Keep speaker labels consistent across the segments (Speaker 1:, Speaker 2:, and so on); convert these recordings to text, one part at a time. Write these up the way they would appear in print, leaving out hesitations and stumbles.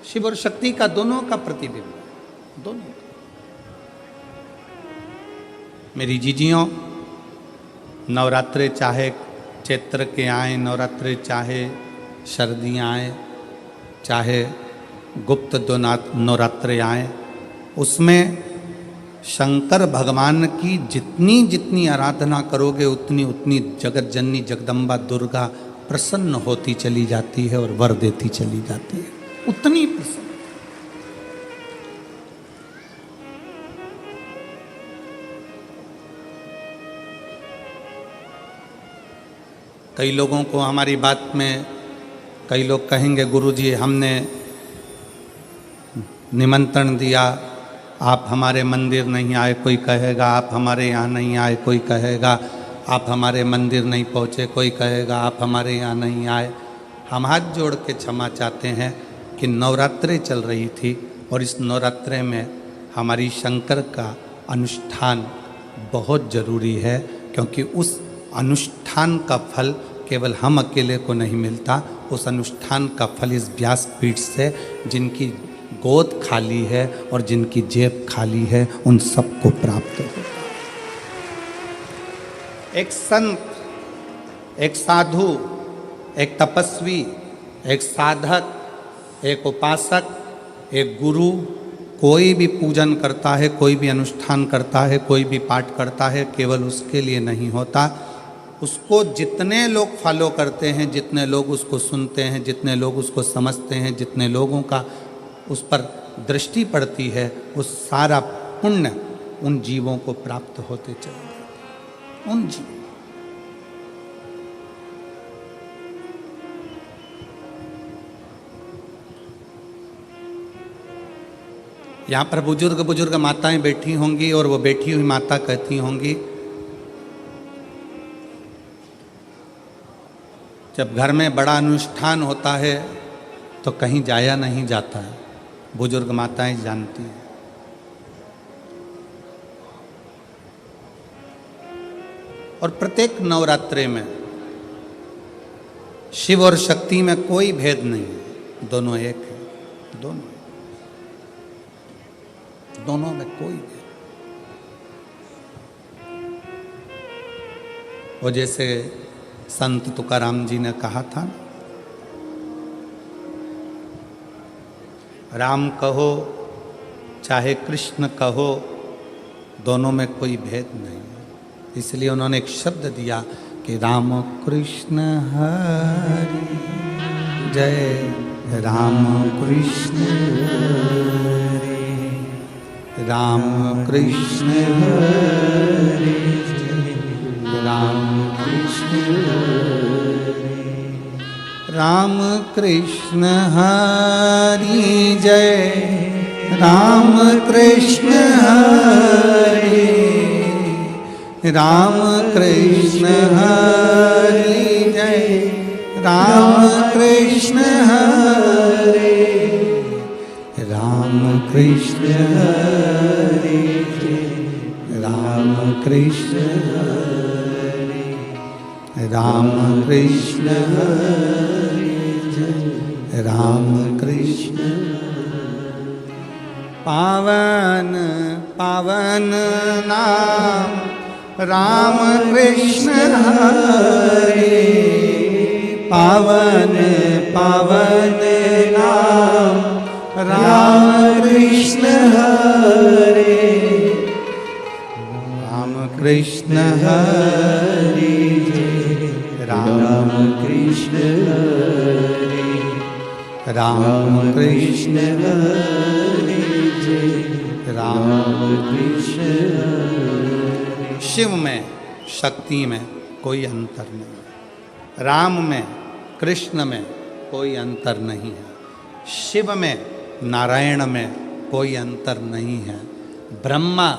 Speaker 1: शिव और शक्ति का दोनों का प्रतिबिंब है, दोनों का। मेरी जीजियों, नवरात्रे चाहे चैत्र के आए, नवरात्रे चाहे सर्दियाँ आए, चाहे गुप्त दो नवरात्रे आए, उसमें शंकर भगवान की जितनी जितनी आराधना करोगे उतनी उतनी जगत जननी जगदम्बा दुर्गा प्रसन्न होती चली जाती है और वर देती चली जाती है, उतनी प्रसन्न। कई लोगों को हमारी बात में कई लोग कहेंगे, गुरुजी हमने निमंत्रण दिया, आप हमारे मंदिर नहीं आए, कोई कहेगा आप हमारे यहाँ नहीं आए, कोई कहेगा आप हमारे मंदिर नहीं पहुँचे, कोई कहेगा आप हमारे यहाँ नहीं आए। हम हाथ जोड़ के क्षमा चाहते हैं कि नवरात्रे चल रही थी और इस नवरात्रे में हमारी शंकर का अनुष्ठान बहुत ज़रूरी है, क्योंकि उस अनुष्ठान का फल केवल हम अकेले को नहीं मिलता, उस अनुष्ठान का फल इस व्यासपीठ से जिनकी गोद खाली है और जिनकी जेब खाली है उन सबको प्राप्त होता है। एक संत, एक साधु, एक तपस्वी, एक साधक, एक उपासक, एक गुरु कोई भी पूजन करता है, कोई भी अनुष्ठान करता है, कोई भी पाठ करता है, केवल उसके लिए नहीं होता। उसको जितने लोग फॉलो करते हैं, जितने लोग उसको सुनते हैं, जितने लोग उसको समझते हैं, जितने लोगों का उस पर दृष्टि पड़ती है, वो सारा पुण्य उन जीवों को प्राप्त होते चले जाते हैं, उन जीवों। यहाँ पर बुजुर्ग माताएं बैठी होंगी और वो बैठी हुई माता कहती होंगी, जब घर में बड़ा अनुष्ठान होता है तो कहीं जाया नहीं जाता है। बुजुर्ग माताएं जानती हैं। और प्रत्येक नवरात्रे में शिव और शक्ति में कोई भेद नहीं है, दोनों एक है, दोनों में कोई भेद। वो जैसे संत तुकाराम जी ने कहा था, राम कहो चाहे कृष्ण कहो, दोनों में कोई भेद नहीं है। इसलिए उन्होंने एक शब्द दिया कि राम कृष्ण हरि जय, राम कृष्ण हरि, राम कृष्ण हरि जय, राम कृष्ण हरि, राम कृष्ण हरि जय, राम कृष्ण हरि, राम कृष्ण हरि जय, राम कृष्ण हरि, राम कृष्ण हरि जय, राम कृष्ण हरि, राम कृष्ण हरि जय, राम कृष्ण। पावन पावन नाम राम कृष्ण हरि, पावन पावन नाम राम कृष्ण हरि, राम कृष्ण हरि जय, राम कृष्ण हरि, राम कृष्ण हरि जय, राम कृष्ण हरि। शिव में शक्ति में कोई अंतर नहीं, राम में कृष्ण में कोई अंतर नहीं है, शिव में नारायण में कोई अंतर नहीं है, ब्रह्मा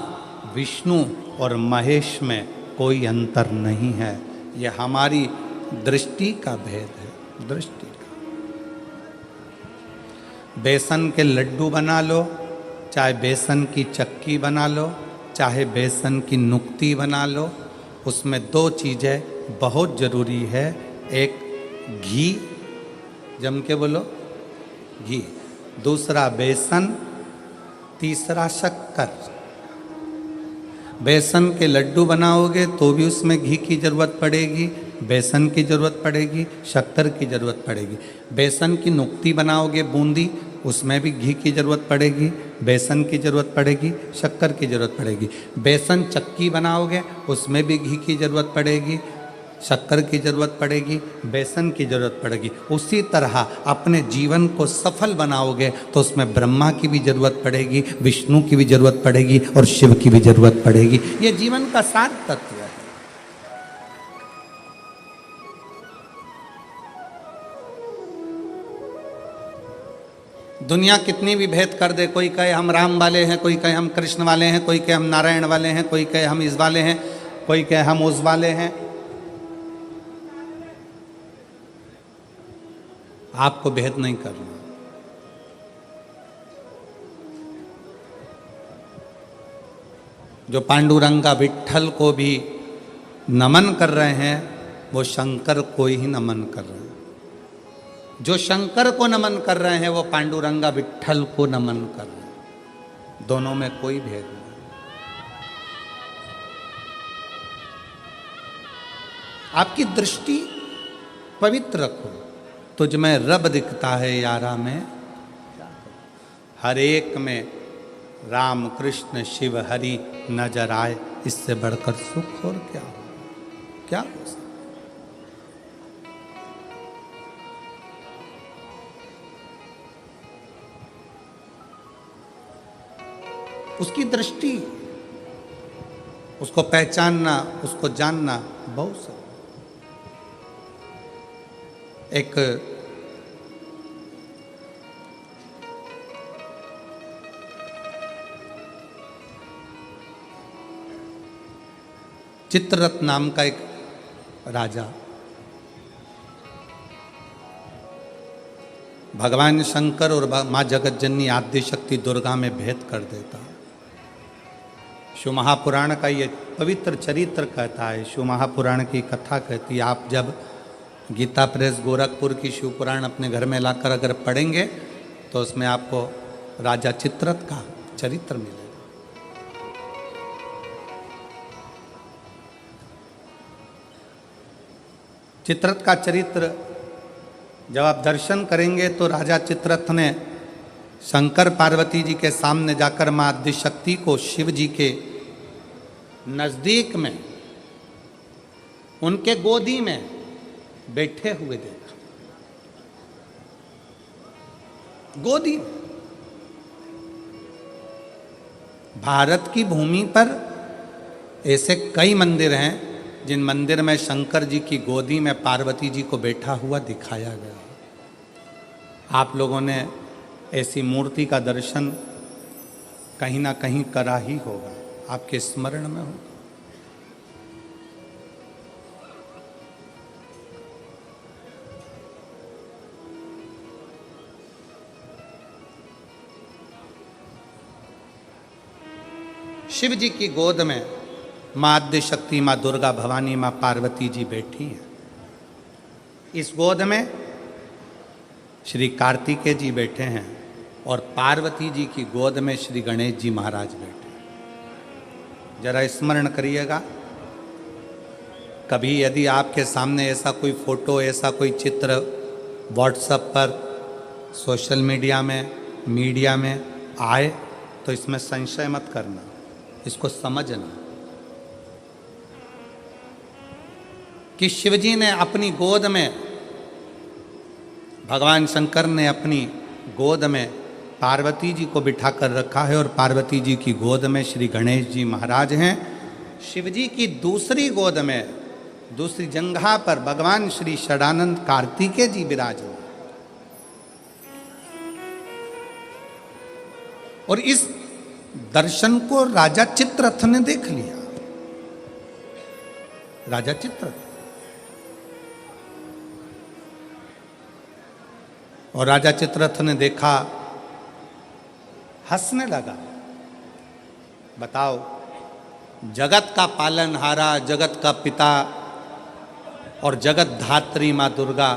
Speaker 1: विष्णु और महेश में कोई अंतर नहीं है। यह हमारी दृष्टि का भेद है, दृष्टि का। बेसन के लड्डू बना लो, चाहे बेसन की चक्की बना लो, चाहे बेसन की नुक्ती बना लो, उसमें दो चीज़ें बहुत ज़रूरी है। एक घी, जम के बोलो, घी, दूसरा बेसन, तीसरा शक्कर। बेसन के लड्डू बनाओगे तो भी उसमें घी की जरूरत पड़ेगी, बेसन की जरूरत पड़ेगी, शक्कर की जरूरत पड़ेगी। बेसन की नुक्ती बनाओगे बूंदी, उसमें भी घी की जरूरत पड़ेगी, बेसन की जरूरत पड़ेगी, शक्कर की जरूरत पड़ेगी। बेसन चक्की बनाओगे उसमें भी घी की जरूरत पड़ेगी, शक्कर की जरूरत पड़ेगी, बेसन की जरूरत पड़ेगी। उसी तरह अपने जीवन को सफल बनाओगे तो उसमें ब्रह्मा की भी जरूरत पड़ेगी, विष्णु की भी जरूरत पड़ेगी और शिव की भी जरूरत पड़ेगी। ये जीवन का सार तत्व है। दुनिया कितनी भी भेद कर दे, कोई कहे हम राम वाले हैं, कोई कहे हम कृष्ण वाले हैं, कोई कहे हम नारायण वाले हैं, कोई कहे हम इस वाले हैं, कोई कहे हम उस वाले हैं, आपको भेद नहीं करना। जो पांडुरंगा विट्ठल को भी नमन कर रहे हैं वो शंकर को ही नमन कर रहे हैं। जो शंकर को नमन कर रहे हैं वो पांडुरंगा विट्ठल को नमन कर रहे हैं। दोनों में कोई भेद नहीं। आपकी दृष्टि पवित्र रखो, तुझ में रब दिखता है यारा में, हर एक में राम कृष्ण शिव हरि नजर आए, इससे बढ़कर सुख और क्या हो, क्या हो सकता। उसकी दृष्टि, उसको पहचानना, उसको जानना बहुत सा। एक चित्ररथ नाम का एक राजा भगवान शंकर और मां जगत जननी आद्य शक्ति दुर्गा में भेद कर देता है। शिव महापुराण का ये पवित्र चरित्र कहता है, शिव महापुराण की कथा कहती है। आप जब गीता प्रेस गोरखपुर की शिव पुराण अपने घर में लाकर अगर पढ़ेंगे तो उसमें आपको राजा चित्ररथ का चरित्र मिलेगा। चित्ररथ का चरित्र जब आप दर्शन करेंगे तो राजा चित्ररथ ने शंकर पार्वती जी के सामने जाकर मां आदिशक्ति को शिव जी के नजदीक में उनके गोदी में बैठे हुए देखा। गोदी में। भारत की भूमि पर ऐसे कई मंदिर हैं जिन मंदिर में शंकर जी की गोदी में पार्वती जी को बैठा हुआ दिखाया गया। आप लोगों ने ऐसी मूर्ति का दर्शन कहीं ना कहीं करा ही होगा, आपके स्मरण में होगा। शिव जी की गोद में मां आद्य शक्ति, मां दुर्गा भवानी, मां पार्वती जी बैठी हैं। इस गोद में श्री कार्तिकेय जी बैठे हैं और पार्वती जी की गोद में श्री गणेश जी महाराज बैठे हैं। जरा स्मरण करिएगा, कभी यदि आपके सामने ऐसा कोई फोटो, ऐसा कोई चित्र व्हाट्सएप पर, सोशल मीडिया में आए तो इसमें संशय मत करना, इसको समझना कि शिवजी ने अपनी गोद में, भगवान शंकर ने अपनी गोद में पार्वती जी को बिठाकर रखा है और पार्वती जी की गोद में श्री गणेश जी महाराज हैं। शिवजी की दूसरी गोद में, दूसरी जंघा पर भगवान श्री षडानंद कार्तिकेय जी विराजमान। और इस दर्शन को राजा चित्ररथ ने देख लिया। राजा चित्ररथ, और राजा चित्ररथ ने देखा, हंसने लगा। बताओ, जगत का पालनहारा, जगत का पिता और जगत धात्री मां दुर्गा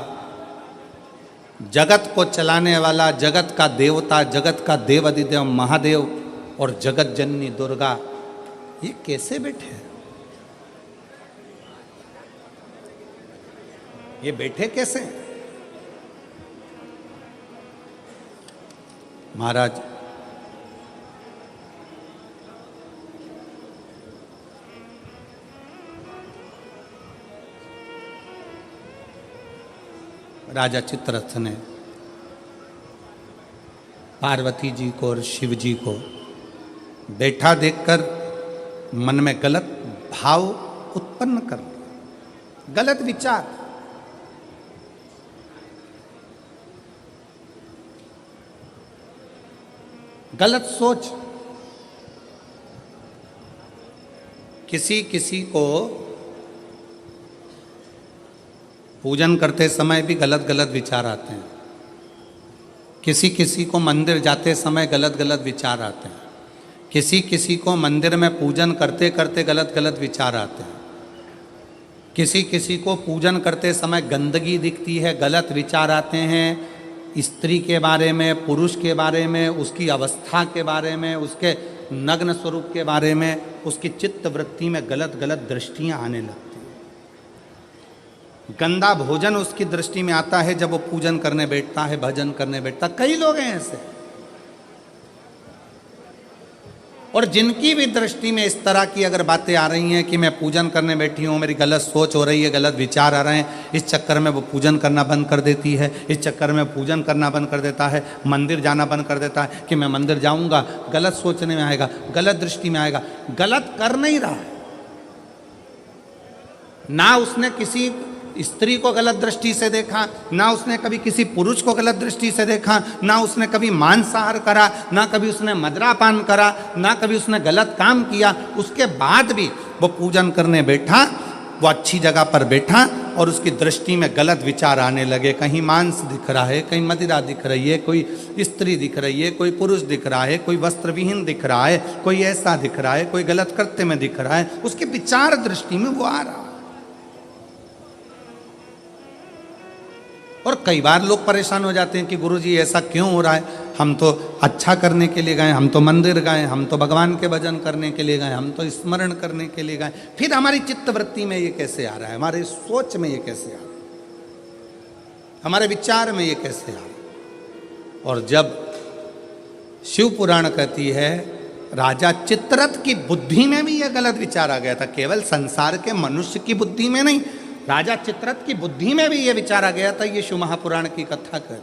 Speaker 1: जगत को चलाने वाला, जगत का देवता, जगत का देव अधिदेव महादेव और जगत जननी दुर्गा, ये कैसे बैठे हैं? ये बैठे कैसे हैं? महाराज राजा चित्ररथ ने पार्वती जी को और शिव जी को बैठा देखकर मन में गलत भाव उत्पन्न कर लिया, गलत विचार। गलत सोच। किसी किसी को पूजन करते समय भी गलत गलत विचार आते हैं, किसी किसी को मंदिर जाते समय गलत गलत विचार आते हैं, किसी किसी को मंदिर में पूजन करते करते गलत गलत विचार आते हैं, किसी किसी को पूजन करते समय गंदगी दिखती है, गलत विचार आते हैं, स्त्री के बारे में, पुरुष के बारे में, उसकी अवस्था के बारे में, उसके नग्न स्वरूप के बारे में, उसकी चित्त वृत्ति में गलत गलत दृष्टियां आने लगती हैं। गंदा भोजन उसकी दृष्टि में आता है जब वो पूजन करने बैठता है, भजन करने बैठता। कई लोग हैं ऐसे, और जिनकी भी दृष्टि में इस तरह की अगर बातें आ रही हैं कि मैं पूजन करने बैठी हूँ, मेरी गलत सोच हो रही है, गलत विचार आ रहे हैं, इस चक्कर में वो पूजन करना बंद कर देती है, इस चक्कर में पूजन करना बंद कर देता है, मंदिर जाना बंद कर देता है कि मैं मंदिर जाऊँगा, गलत सोचने में आएगा, गलत दृष्टि में आएगा, गलत कर नहीं रहा है। ना उसने किसी स्त्री को गलत दृष्टि से देखा, ना उसने कभी किसी पुरुष को गलत दृष्टि से देखा, ना उसने कभी मांसाहार करा, ना कभी उसने मदिरापान करा, ना कभी उसने गलत काम किया। उसके बाद भी वो पूजन करने बैठा, वो अच्छी जगह पर बैठा और उसकी दृष्टि में गलत विचार आने लगे। कहीं मांस दिख रहा है, कहीं मदिरा दिख रही है, कोई स्त्री दिख रही है, कोई पुरुष दिख रहा है, कोई वस्त्र विहीन दिख रहा है, कोई ऐसा दिख रहा है, कोई गलत कृत्य में दिख रहा है, उसके विचार दृष्टि में वो आ रहा है। और कई बार लोग परेशान हो जाते हैं कि गुरुजी ऐसा क्यों हो रहा है, हम तो अच्छा करने के लिए गए, हम तो मंदिर गए, हम तो भगवान के भजन करने के लिए गए, हम तो स्मरण करने के लिए गए, फिर हमारी चित्तवृत्ति में ये कैसे आ रहा है, हमारे सोच में ये कैसे आ रहा है, हमारे विचार में ये कैसे आ रहा है। और जब शिव पुराण कहती है राजा चित्ररथ की बुद्धि में भी यह गलत विचार आ गया था, केवल संसार के मनुष्य की बुद्धि में नहीं, राजा चित्ररथ की बुद्धि में भी यह विचार आ गया था। ये शिव महापुराण की कथा कर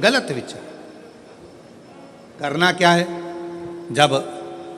Speaker 1: गलत विचार करना क्या है। जब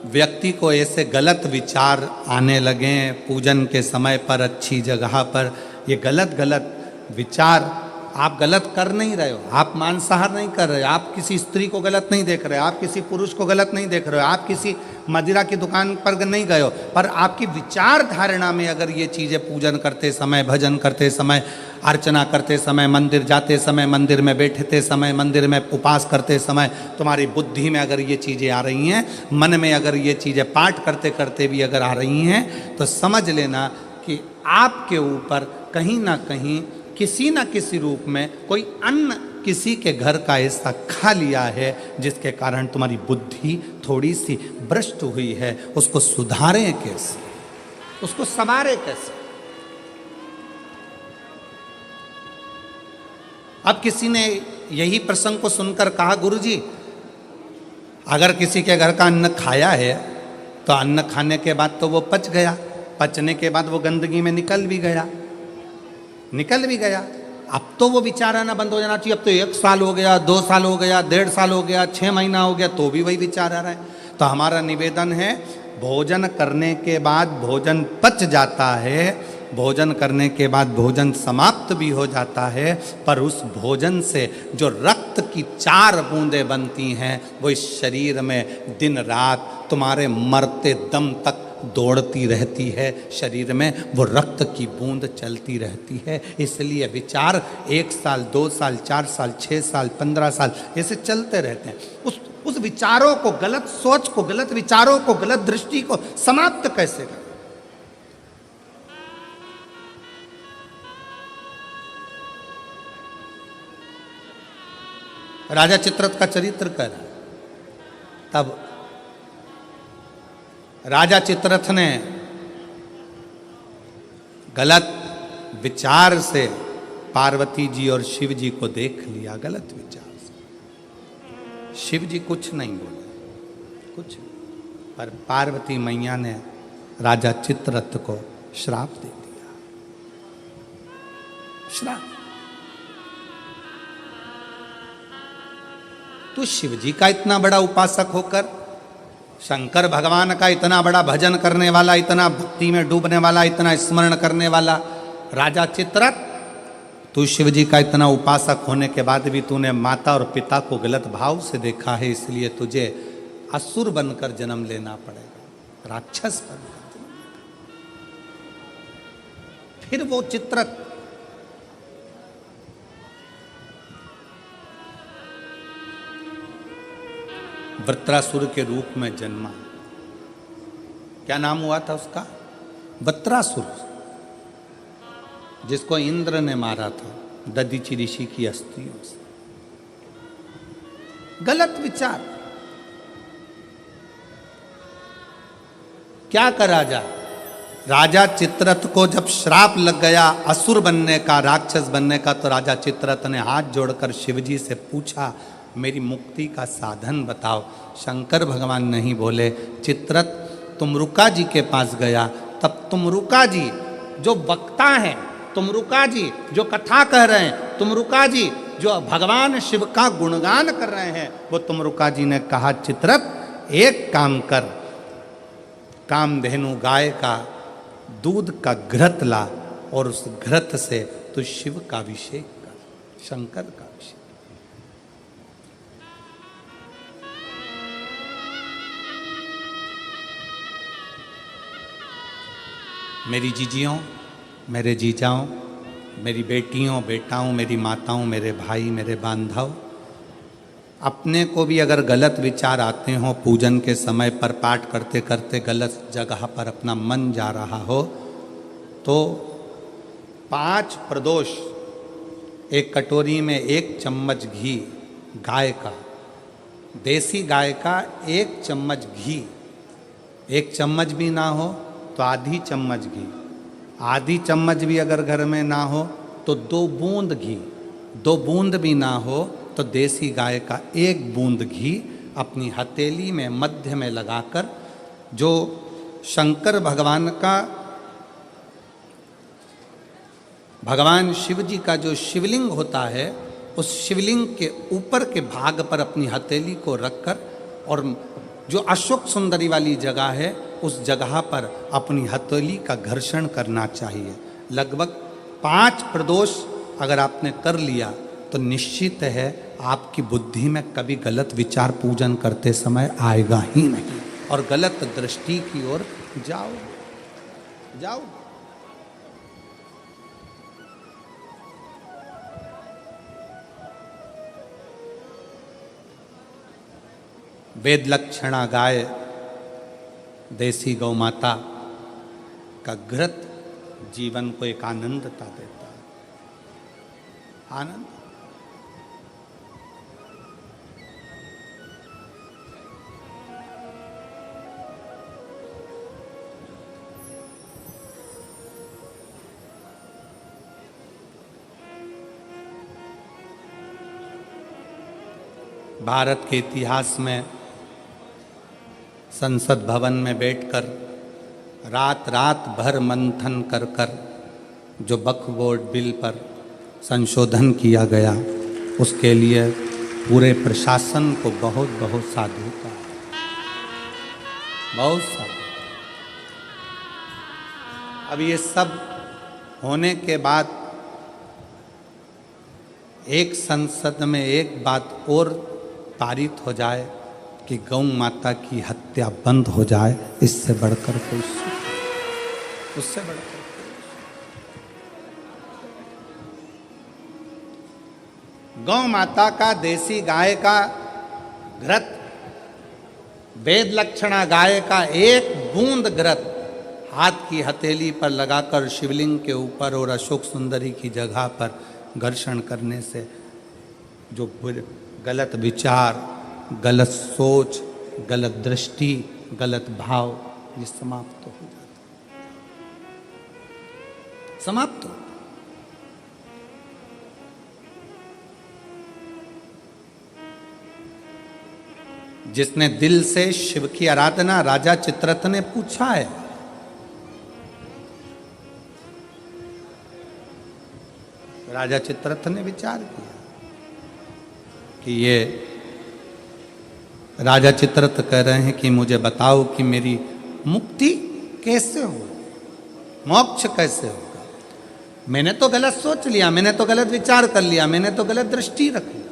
Speaker 1: व्यक्ति को ऐसे गलत विचार आने लगे पूजन के समय पर, अच्छी जगह पर, ये गलत गलत विचार, आप गलत कर नहीं रहे हो, आप मांसाहार नहीं कर रहे हो, आप किसी स्त्री को गलत नहीं देख रहे हो, आप किसी पुरुष को गलत नहीं देख रहे हो, आप किसी मदिरा की दुकान पर नहीं गए हो, पर आपकी विचार धारणा में अगर ये चीज़ें पूजन करते समय, भजन करते समय, अर्चना करते समय, मंदिर जाते समय, मंदिर में बैठते समय, मंदिर में उपास करते समय तुम्हारी बुद्धि में अगर ये चीज़ें आ रही हैं, मन में अगर ये चीज़ें पाठ करते करते भी अगर आ रही हैं, तो समझ लेना कि आपके ऊपर कहीं ना कहीं किसी न किसी रूप में कोई अन्न किसी के घर का ऐसा खा लिया है जिसके कारण तुम्हारी बुद्धि थोड़ी सी भ्रष्ट हुई है। उसको सुधारें कैसे, उसको संवारें कैसे। अब किसी ने यही प्रसंग को सुनकर कहा, गुरुजी अगर किसी के घर का अन्न खाया है तो अन्न खाने के बाद तो वो पच गया, पचने के बाद वो गंदगी में निकल भी गया, अब तो वो विचार आना बंद हो जाना चाहिए। अब तो 1 साल हो गया, 2 साल हो गया, 1.5 साल हो गया, 6 महीना हो गया, तो भी वही विचार आ रहा है। तो हमारा निवेदन है, भोजन करने के बाद भोजन पच जाता है, भोजन करने के बाद भोजन समाप्त भी हो जाता है, पर उस भोजन से जो रक्त की 4 बूंदें बनती हैं वो इस शरीर में दिन रात तुम्हारे मरते दम तक दौड़ती रहती है, शरीर में वो रक्त की बूंद चलती रहती है। इसलिए विचार 1 साल, 2 साल, 4 साल, 6 साल, 15 साल ऐसे चलते रहते हैं। उस विचारों को, गलत सोच को, गलत विचारों को, गलत दृष्टि को समाप्त कैसे करें। राजा चित्ररथ का चरित्र कर। तब राजा चित्ररथ ने गलत विचार से पार्वती जी और शिव जी को देख लिया, गलत विचार से। शिव जी कुछ नहीं बोले, कुछ नहीं, पर पार्वती मैया ने राजा चित्ररथ को श्राप दे दिया। श्राप। तू शिव जी का इतना बड़ा उपासक होकर, शंकर भगवान का इतना बड़ा भजन करने वाला, इतना भक्ति में डूबने वाला, इतना स्मरण करने वाला राजा चित्ररथ, तू शिव जी का इतना उपासक होने के बाद भी तूने माता और पिता को गलत भाव से देखा है, इसलिए तुझे असुर बनकर जन्म लेना पड़ेगा, राक्षस बनकर जन्म लेना। फिर वो चित्ररथ वृत्रासुर के रूप में जन्मा। क्या नाम हुआ था उसका? वृत्रासुर, जिसको इंद्र ने मारा था दधीचि ऋषि की अस्थियों से। गलत विचार। क्या कर राजा चित्ररथ को जब श्राप लग गया असुर बनने का, राक्षस बनने का, तो राजा चित्ररथ ने हाथ जोड़कर शिवजी से पूछा, मेरी मुक्ति का साधन बताओ। शंकर भगवान नहीं बोले। चित्ररथ तुमरुका जी के पास गया। तब तुमरुका जी जो वक्ता हैं, तुमरुका जी जो कथा कह रहे हैं, तुमरुका जी जो भगवान शिव का गुणगान कर रहे हैं, वो तुमरुका जी ने कहा, चित्ररथ एक काम कर, कामधेनु गाय का दूध का घृत ला और उस घृत से तू शिव का अभिषेक कर, शंकर का अभिषेक। मेरी जीजियों, मेरे जीजाओं, मेरी बेटियों, बेटाओं, मेरी माताओं, मेरे भाई, मेरे बांधव, अपने को भी अगर गलत विचार आते हों, पूजन के समय पर पाठ करते करते गलत जगह पर अपना मन जा रहा हो, तो 5 प्रदोष एक कटोरी में 1 चम्मच घी गाय का, देसी गाय का 1 चम्मच घी, 1 चम्मच भी ना हो तो आधी चम्मच घी, आधी चम्मच भी अगर घर में ना हो तो 2 बूंद घी, 2 बूंद भी ना हो तो देसी गाय का 1 बूंद घी अपनी हथेली में मध्य में लगाकर, जो शंकर भगवान का, भगवान शिव जी का जो शिवलिंग होता है, उस शिवलिंग के ऊपर के भाग पर अपनी हथेली को रखकर, और जो अशोक सुंदरी वाली जगह है उस जगह पर अपनी हथेली का घर्षण करना चाहिए। लगभग 5 प्रदोष अगर आपने कर लिया तो निश्चित है आपकी बुद्धि में कभी गलत विचार पूजन करते समय आएगा ही नहीं, और गलत दृष्टि की ओर जाओ। वेद लक्षणा गाय, देसी गौ माता का घृत जीवन को एक आनंदता देता है, आनंद। भारत के इतिहास में संसद भवन में बैठकर रात रात भर मंथन कर कर जो वक्फ बोर्ड बिल पर संशोधन किया गया, उसके लिए पूरे प्रशासन को बहुत बहुत साधुता, बहुत साधु। अब ये सब होने के बाद एक संसद में एक बात और पारित हो जाए कि गौ माता की हत्या बंद हो जाए, इससे बढ़कर कोई सुख, उससे बढ़कर गौ माता का, देसी गाय का घृत, वेद लक्षणा गाय का 1 बूंद घृत हाथ की हथेली पर लगाकर शिवलिंग के ऊपर और अशोक सुंदरी की जगह पर घर्षण करने से जो गलत विचार, गलत सोच, गलत दृष्टि, गलत भाव, ये समाप्त हो जाता, समाप्त हो। जिसने दिल से शिव की आराधना, राजा चित्ररथ ने पूछा है, राजा चित्ररथ ने विचार किया कि ये राजा चित्ररथ कह रहे हैं कि मुझे बताओ कि मेरी मुक्ति कैसे हो, मोक्ष कैसे होगा। मैंने तो गलत सोच लिया, मैंने तो गलत विचार कर लिया, मैंने तो गलत दृष्टि रख ली,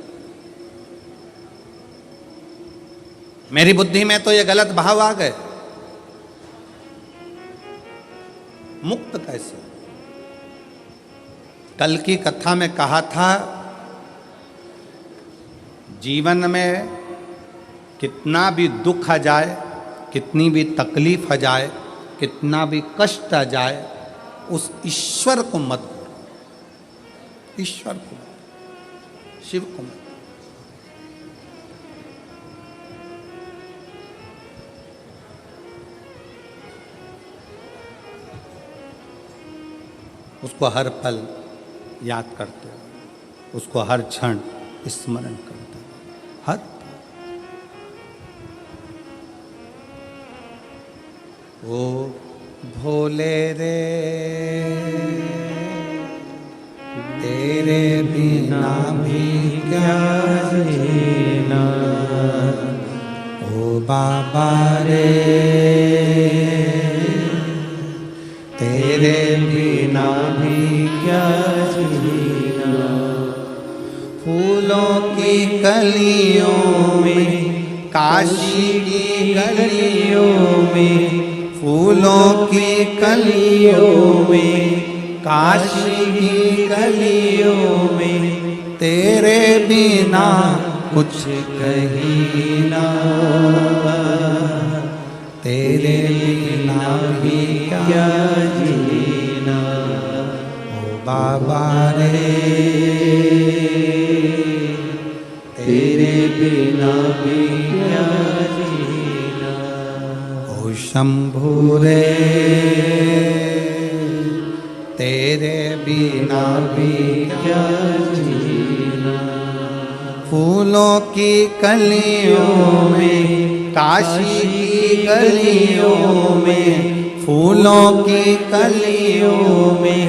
Speaker 1: मेरी बुद्धि में तो ये गलत भाव आ गए, मुक्त कैसे। कल की कथा में कहा था, जीवन में कितना भी दुख आ जाए, कितनी भी तकलीफ आ जाए, कितना भी कष्ट आ जाए, उस ईश्वर को मत भूलो, ईश्वर को, शिव को मत। उसको हर पल याद करते हो, उसको हर क्षण स्मरण करते हो, हर ओ भोले रे तेरे बिना भी क्या जीना, ओ बाबा रे तेरे बिना भी क्या जीना। फूलों की कलियों में, काशी की गलियों में, फूलों की कलियों में, काशी की गलियों में, तेरे बिना कुछ कहीं ना, तेरे बिना भी क्या जीना, ओ बाबा रे तेरे बिना भी क्या जीना, ओ शंभू रे तेरे बिना भी क्या जीना। फूलों की कलियों में, काशी की गलियों में, फूलों की कलियों में,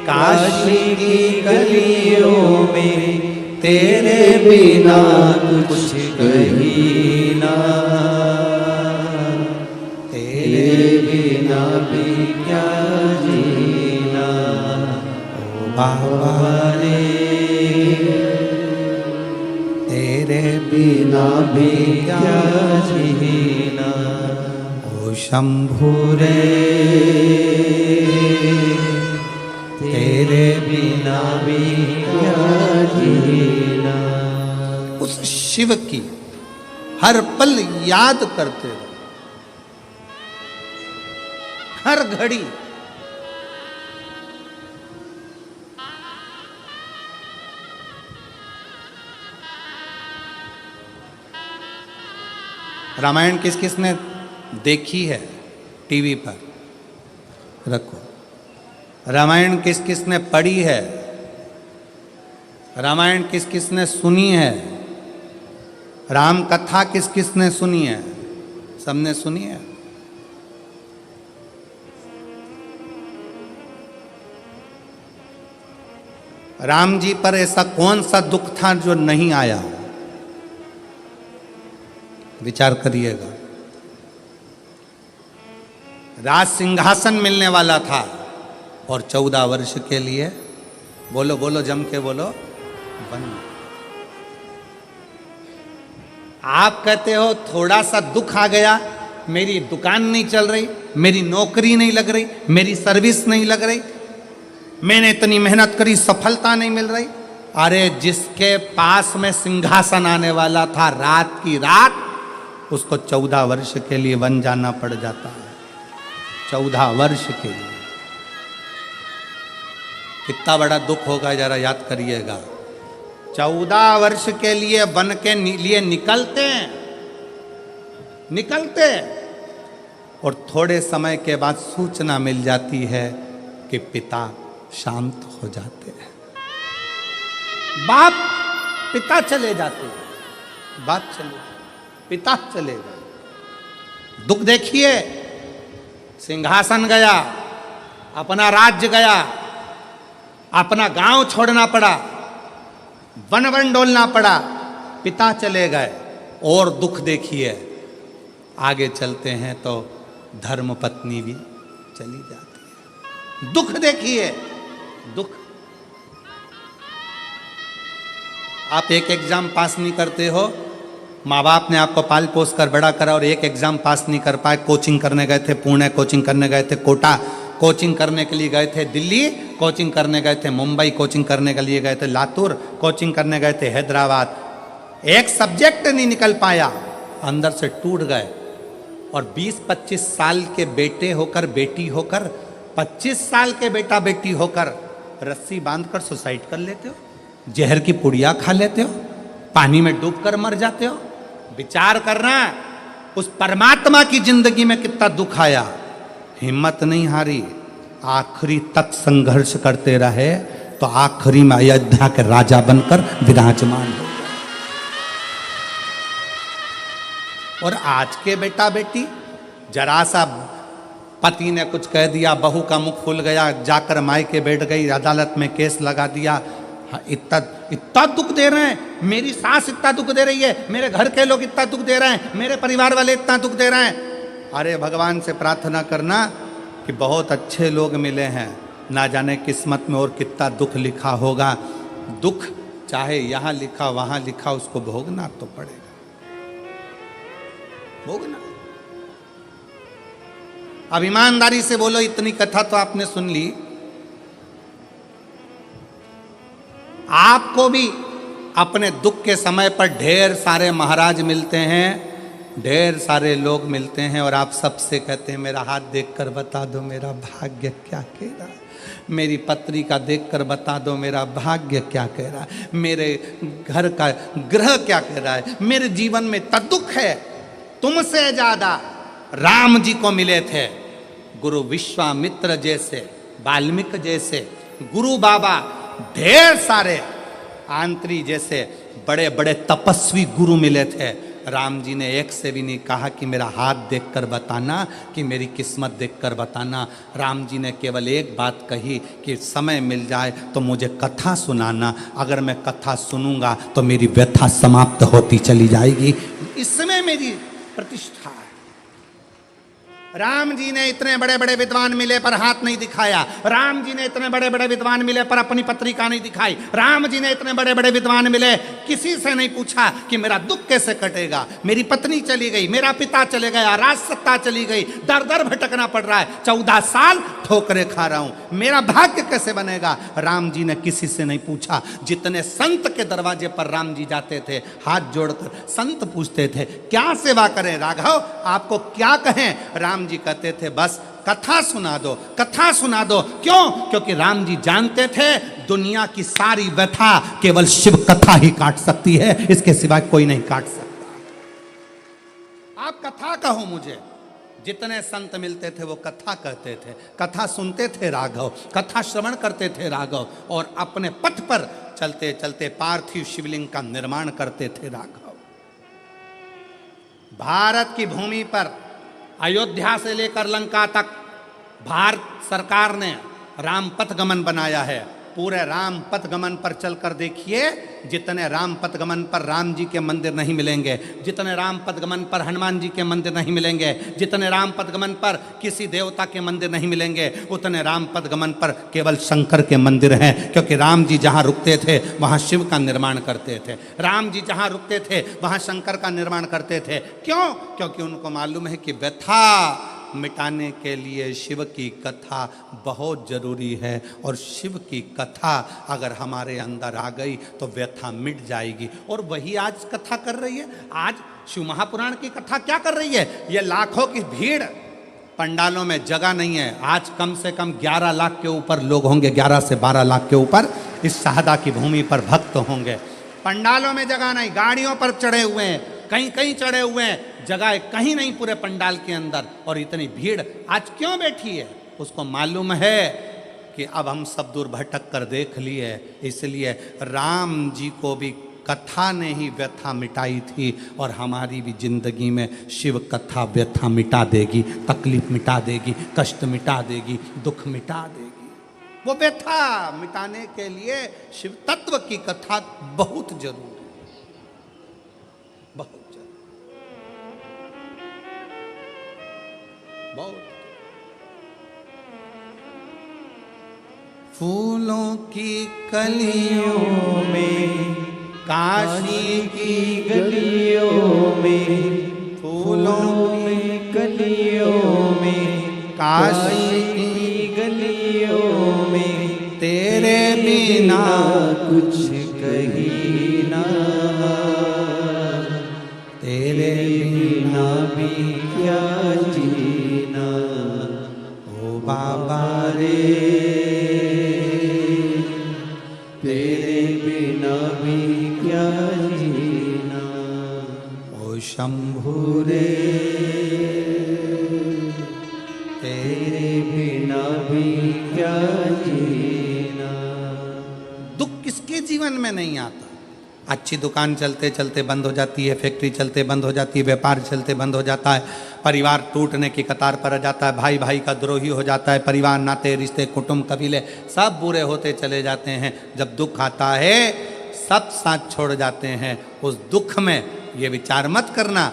Speaker 1: काशी की गलियों में, तेरे बिना कुछ कहीं ना, तेरे बिना भी क्या जीना, ओ बाबा रे तेरे बिना भी क्या जीना, ओ शंभू रे तेरे बिना भी क्या जीना। उस शिव की हर पल याद करते रहो, हर घड़ी। रामायण किस किस ने देखी है टीवी पर, रखो। रामायण किस किस ने पढ़ी है, रामायण किस किस ने सुनी है, राम कथा किस किस ने सुनी है, सबने सुनी है। राम जी पर ऐसा कौन सा दुख था जो नहीं आया, विचार करिएगा। राज सिंहासन मिलने वाला था और 14 वर्ष के लिए, बोलो बोलो जम के बोलो, बन। आप कहते हो थोड़ा सा दुख आ गया, मेरी दुकान नहीं चल रही, मेरी नौकरी नहीं लग रही, मेरी सर्विस नहीं लग रही, मैंने इतनी मेहनत करी सफलता नहीं मिल रही। अरे जिसके पास में सिंहासन आने वाला था, रात की रात उसको 14 वर्ष के लिए वन जाना पड़ जाता है। 14 वर्ष के लिए कितना बड़ा दुख होगा, जरा याद करिएगा। 14 वर्ष के लिए वन के लिए निकलते और थोड़े समय के बाद सूचना मिल जाती है कि पिता शांत हो जाते हैं, बाप पिता चले जाते हैं, पिता चले गए। दुख देखिए, सिंहासन गया, अपना राज्य गया, अपना गांव छोड़ना पड़ा, वन डोलना पड़ा, पिता चले गए। और दुख देखिए, आगे चलते हैं तो धर्म पत्नी भी चली जाती है। दुख देखिए, दुख। आप एक एग्जाम पास नहीं करते हो, माँ बाप ने आपको पाल पोस कर बड़ा करा और एक एग्जाम पास नहीं कर पाए, कोचिंग करने गए थे पुणे, कोचिंग करने गए थे कोटा, कोचिंग करने के लिए गए थे दिल्ली, कोचिंग करने गए थे मुंबई, कोचिंग करने के लिए गए थे लातूर, कोचिंग करने गए थे हैदराबाद, एक सब्जेक्ट नहीं निकल पाया, अंदर से टूट गए। और 20-25 साल के बेटे होकर, बेटी होकर, 25 साल के बेटा बेटी होकर रस्सी बांधकर सुसाइड कर लेते हो, जहर की पुड़िया खा लेते हो, पानी में डूबकर मर जाते हो। विचार करना, उस परमात्मा की जिंदगी में कितना दुख आया, हिम्मत नहीं हारी, आखिरी तक संघर्ष करते रहे, तो आखिरी में अयोध्या के राजा बनकर विराजमान हो। और आज के बेटा बेटी, जरा सा पति ने कुछ कह दिया, बहू का मुख खुल गया, जाकर मायके बैठ गई, अदालत में केस लगा दिया, इतना दुख दे रहे हैं, मेरी सास इतना दुख दे रही है, मेरे घर के लोग इतना दुख दे रहे हैं, मेरे परिवार वाले इतना दुख दे रहे हैं। अरे भगवान से प्रार्थना करना कि बहुत अच्छे लोग मिले हैं, ना जाने किस्मत में और कितना दुख लिखा होगा। दुख चाहे यहाँ लिखा वहाँ लिखा, उसको भोगना तो पड़ेगा, भोगना। अब ईमानदारी से बोलो, इतनी कथा तो आपने सुन ली, आपको भी अपने दुख के समय पर ढेर सारे महाराज मिलते हैं, ढेर सारे लोग मिलते हैं, और आप सबसे कहते हैं मेरा हाथ देखकर बता दो मेरा भाग्य क्या कह रहा है, मेरी पत्री का देखकर बता दो मेरा भाग्य क्या कह रहा है, मेरे घर का ग्रह क्या कह रहा है, मेरे जीवन में इतना दुख है। तुमसे ज्यादा राम जी को मिले थे गुरु विश्वामित्र जैसे, वाल्मीकि जैसे, गुरु बाबा, ढेर सारे आंत्री जैसे बड़े बड़े तपस्वी गुरु मिले थे। राम जी ने एक से भी नहीं कहा कि मेरा हाथ देखकर बताना, कि मेरी किस्मत देखकर बताना। राम जी ने केवल एक बात कही कि समय मिल जाए तो मुझे कथा सुनाना, अगर मैं कथा सुनूंगा तो मेरी व्यथा समाप्त होती चली जाएगी, इसमें मेरी प्रतिष्ठा है। राम जी ने इतने बड़े बड़े विद्वान मिले पर हाथ नहीं दिखाया, राम जी ने इतने बड़े बड़े विद्वान मिले पर अपनी पत्रिका नहीं दिखाई, राम जी ने इतने बड़े बड़े विद्वान मिले, किसी से नहीं पूछा कि मेरा दुख कैसे कटेगा, मेरी पत्नी चली गई, मेरा पिता चले गया, राज सत्ता चली गई, दर दर भटकना पड़ रहा है, 14 साल ठोकरे खा रहा हूं, मेरा भाग्य कैसे बनेगा। राम जी ने किसी से नहीं पूछा। जितने संत के दरवाजे पर राम जी जाते थे, हाथ जोड़कर संत पूछते थे क्या सेवा करें राघव, आपको क्या कहें। राम जी कहते थे बस कथा सुना दो, कथा सुना दो। क्यों? क्योंकि राम जी जानते थे दुनिया की सारी व्यथा केवल शिव कथा ही काट सकती है, इसके सिवा कोई नहीं काट सकता। आप कथा कहो मुझे। जितने संत मिलते थे वो कथा कहते थे, कथा सुनते थे राघव, कथा श्रवण करते थे राघव, और अपने पथ पर चलते चलते पार्थिव शिवलिंग का निर्माण करते थे राघव। भारत की भूमि पर अयोध्या से लेकर लंका तक भारत सरकार ने राम पथ गमन बनाया है। पूरे राम पथ गमन पर चलकर देखिए, जितने राम पथ गमन पर राम जी के मंदिर नहीं मिलेंगे, जितने राम पथ गमन पर हनुमान जी के मंदिर नहीं मिलेंगे, जितने राम पथ गमन पर किसी देवता के मंदिर नहीं मिलेंगे, उतने राम पथ गमन पर केवल शंकर के मंदिर हैं। क्योंकि राम जी जहाँ रुकते थे वहाँ शिव का निर्माण करते थे, राम जी जहाँ रुकते थे वहाँ शंकर का निर्माण करते थे। क्यों? क्योंकि उनको मालूम है कि व्यथा मिटाने के लिए शिव की कथा बहुत जरूरी है, और शिव की कथा अगर हमारे अंदर आ गई तो व्यथा मिट जाएगी। और वही आज कथा कर रही है। आज शिव महापुराण की कथा क्या कर रही है? ये लाखों की भीड़, पंडालों में जगह नहीं है। आज कम से कम 11 लाख के ऊपर लोग होंगे, 11 से 12 लाख के ऊपर इस शहादा की भूमि पर भक्त होंगे। पंडालों में जगह नहीं, गाड़ियों पर चढ़े हुए हैं, कहीं कहीं चढ़े हुए हैं, जगह कहीं नहीं पूरे पंडाल के अंदर। और इतनी भीड़ आज क्यों बैठी है? उसको मालूम है कि अब हम सब दूर भटक कर देख लिए, इसलिए राम जी को भी कथा ने ही व्यथा मिटाई थी, और हमारी भी जिंदगी में शिव कथा व्यथा मिटा देगी, तकलीफ मिटा देगी, कष्ट मिटा देगी, दुख मिटा देगी। वो व्यथा मिटाने के लिए शिव तत्व की कथा बहुत जरूरी है, बहुत जरूरी, बहुत। फूलों की कलियों में, काशी की गलियों में, फूलों की कलियों में, काशी की गलियों में, तेरे बिना कुछ कहीं ना, तेरे बिना भी क्या जीना, ओ बाबा रे, तेरे बिना भी क्या जीना, ओ शंभू रे, तेरे बिना भी क्या जीना। दुख किसके जीवन में नहीं आता? अच्छी दुकान चलते चलते बंद हो जाती है, फैक्ट्री चलते बंद हो जाती है, व्यापार चलते बंद हो जाता है, परिवार टूटने की कतार पर आ जाता है, भाई भाई का द्रोही हो जाता है, परिवार, नाते, रिश्ते, कुटुंब, कबीले सब बुरे होते चले जाते हैं। जब दुख आता है सब साथ छोड़ जाते हैं। उस दुख में ये विचार मत करना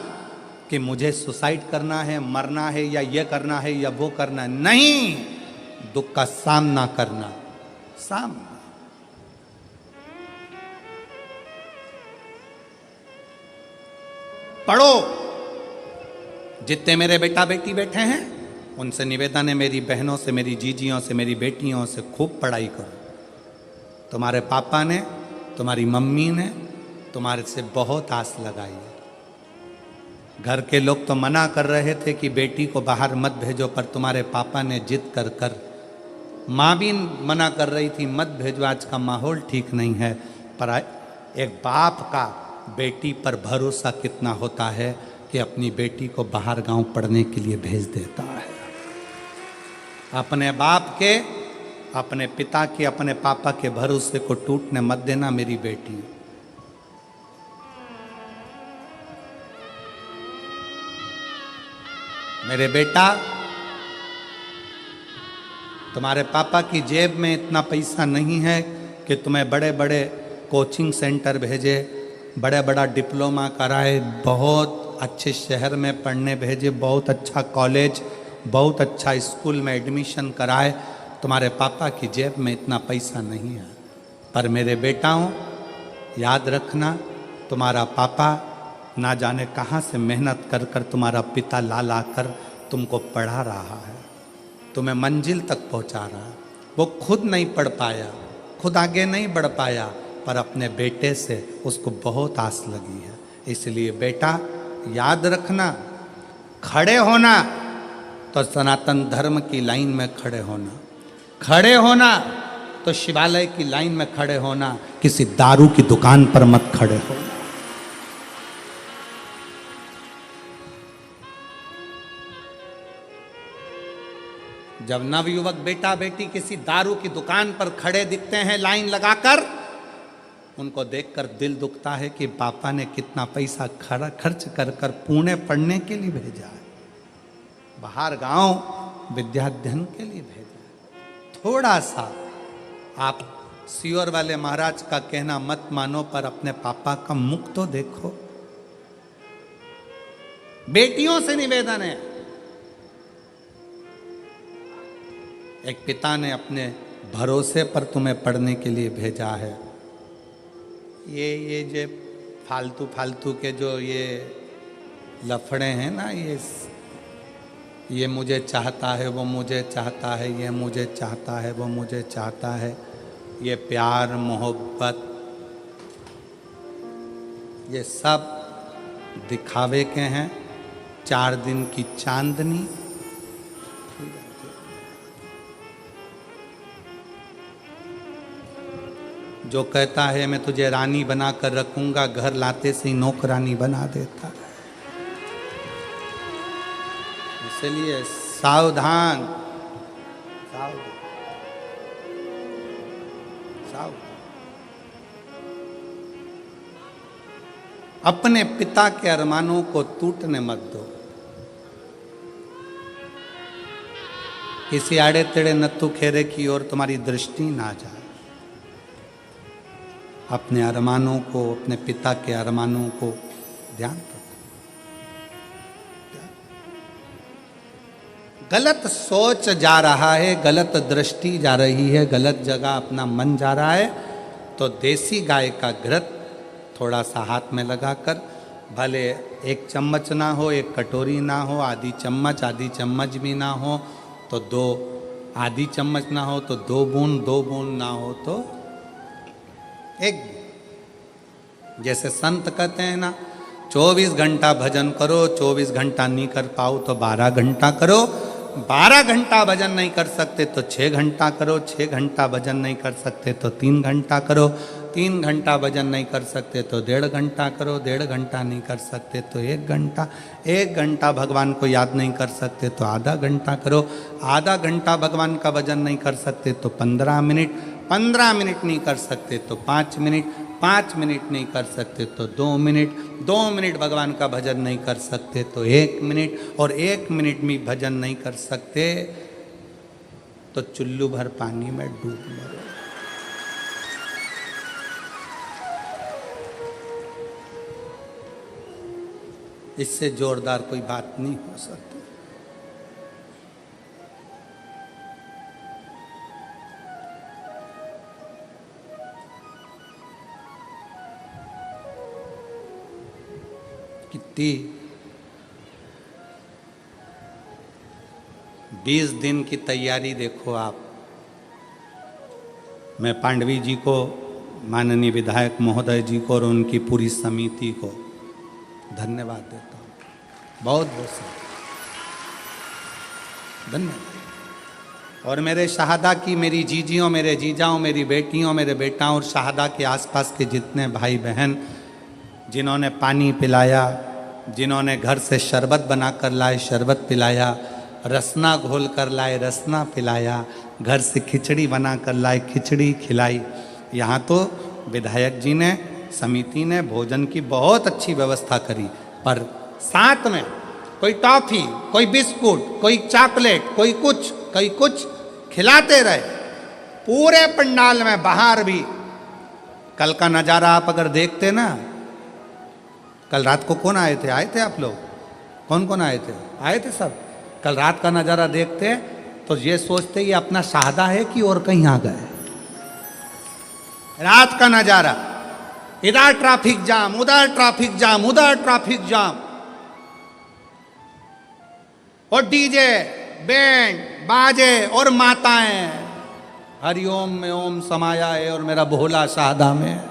Speaker 1: कि मुझे सुसाइड करना है, मरना है, या ये करना है या वो करना है। नहीं, दुख का सामना करना, सामना। पढ़ो, जितने मेरे बेटा बेटी बैठे हैं उनसे निवेदन है, मेरी बहनों से, मेरी जीजियों से, मेरी बेटियों से खूब पढ़ाई करो। तुम्हारे पापा ने, तुम्हारी मम्मी ने तुम्हारे से बहुत आस लगाई है। घर के लोग तो मना कर रहे थे कि बेटी को बाहर मत भेजो, पर तुम्हारे पापा ने जिद कर कर, माँ भी मना कर रही थी मत भेजो, आज का माहौल ठीक नहीं है, पर एक बाप का बेटी पर भरोसा कितना होता है कि अपनी बेटी को बाहर गांव पढ़ने के लिए भेज देता है। अपने बाप के, अपने पिता के, अपने पापा के भरोसे को टूटने मत देना मेरी बेटी। मेरे बेटा, तुम्हारे पापा की जेब में इतना पैसा नहीं है कि तुम्हें बड़े बड़े कोचिंग सेंटर भेजे, बड़ा बड़ा डिप्लोमा कराए, बहुत अच्छे शहर में पढ़ने भेजे, बहुत अच्छा कॉलेज, बहुत अच्छा स्कूल में एडमिशन कराए। तुम्हारे पापा की जेब में इतना पैसा नहीं है। पर मेरे बेटाओं, याद रखना, तुम्हारा पापा ना जाने कहाँ से मेहनत कर कर तुम्हारा पिता ला ला कर तुमको पढ़ा रहा है, तुम्हें मंजिल तक पहुँचा रहा है। वो खुद नहीं पढ़ पाया, खुद आगे नहीं बढ़ पाया, पर अपने बेटे से उसको बहुत आस लगी है। इसलिए बेटा याद रखना, खड़े होना तो सनातन धर्म की लाइन में खड़े होना, खड़े होना तो शिवालय की लाइन में खड़े होना, किसी दारू की दुकान पर मत खड़े होना। जब नवयुवक बेटा बेटी किसी दारू की दुकान पर खड़े दिखते हैं लाइन लगाकर, उनको देखकर दिल दुखता है कि पापा ने कितना पैसा खर्च कर कर पुणे पढ़ने के लिए भेजा है, बाहर गांव विद्याध्ययन के लिए भेजा है। थोड़ा सा आप सियोर वाले महाराज का कहना मत मानो, पर अपने पापा का मुख तो देखो। बेटियों से निवेदन है, एक पिता ने अपने भरोसे पर तुम्हें पढ़ने के लिए भेजा है। ये जो फालतू फालतू के जो ये लफड़े हैं ना, ये मुझे चाहता है, वो मुझे चाहता है, ये मुझे चाहता है, वो मुझे चाहता है, ये प्यार मोहब्बत, ये सब दिखावे के हैं। 4 दिन की चांदनी, जो कहता है मैं तुझे रानी बना कर रखूंगा, घर लाते से ही नौकरानी बना देता है। इसलिए सावधान, सावधान, सावधान। अपने पिता के अरमानों को टूटने मत दो। किसी आड़े तेड़े नत्थु खेरे की ओर तुम्हारी दृष्टि ना जाए। अपने अरमानों को, अपने पिता के अरमानों को ध्यान रखो। गलत सोच जा रहा है, गलत दृष्टि जा रही है, गलत जगह अपना मन जा रहा है, तो देसी गाय का घृत थोड़ा सा हाथ में लगाकर, भले एक चम्मच ना हो, एक कटोरी ना हो, आधी चम्मच भी ना हो तो दो, आधी चम्मच ना हो तो 2 बूंद, 2 बूंद ना हो तो एक। जैसे संत कहते हैं ना, 24 घंटा भजन करो, 24 घंटा नहीं कर पाओ तो 12 घंटा करो, 12 घंटा भजन नहीं कर सकते तो 6 घंटा करो, 6 घंटा भजन नहीं कर सकते तो 3 घंटा करो, 3 घंटा भजन नहीं कर सकते तो 1.5 घंटा करो, 1.5 घंटा नहीं कर सकते तो 1 घंटा, 1 घंटा भगवान को याद नहीं कर सकते तो आधा घंटा करो, आधा घंटा भगवान का भजन नहीं कर सकते तो 15 मिनट, 15 मिनट नहीं कर सकते तो 5 मिनट, 5 मिनट नहीं कर सकते तो 2 मिनट, 2 मिनट भगवान का भजन नहीं कर सकते तो 1 मिनट, और 1 मिनट में भजन नहीं कर सकते तो चुल्लू भर पानी में डूब मरो। इससे जोरदार कोई बात नहीं हो सकती। कितनी 20 दिन की तैयारी देखो आप। मैं पांडवी जी को, माननीय विधायक महोदय जी को और उनकी पूरी समिति को धन्यवाद देता हूँ, बहुत बहुत धन्यवाद। और मेरे शहादा की, मेरी जीजियों, मेरे जीजाओं, मेरी बेटियों, मेरे बेटाओं और शहादा के आसपास के जितने भाई बहन जिन्होंने पानी पिलाया, जिन्होंने घर से शरबत बना कर लाए शरबत पिलाया, रसना घोल कर लाए रसना पिलाया, घर से खिचड़ी बना कर लाए खिचड़ी खिलाई। यहाँ तो विधायक जी ने, समिति ने भोजन की बहुत अच्छी व्यवस्था करी, पर साथ में कोई टॉफी, कोई बिस्कुट, कोई चॉकलेट, कोई कुछ खिलाते रहे पूरे पंडाल में। बाहर भी कल का नज़ारा आप अगर देखते ना, कल रात को कौन आए थे? आए थे आप लोग? कौन कौन आए थे? आए थे सब। कल रात का नज़ारा देखते तो ये सोचते ये अपना शहादा है कि और कहीं आ गए। रात का नज़ारा, इधर ट्रैफिक जाम, उधर ट्रैफिक जाम, उधर ट्रैफिक जाम, और डीजे, बैंड बाजे और माताएं हरिओम में ओम समाया है और मेरा भोला शहादा में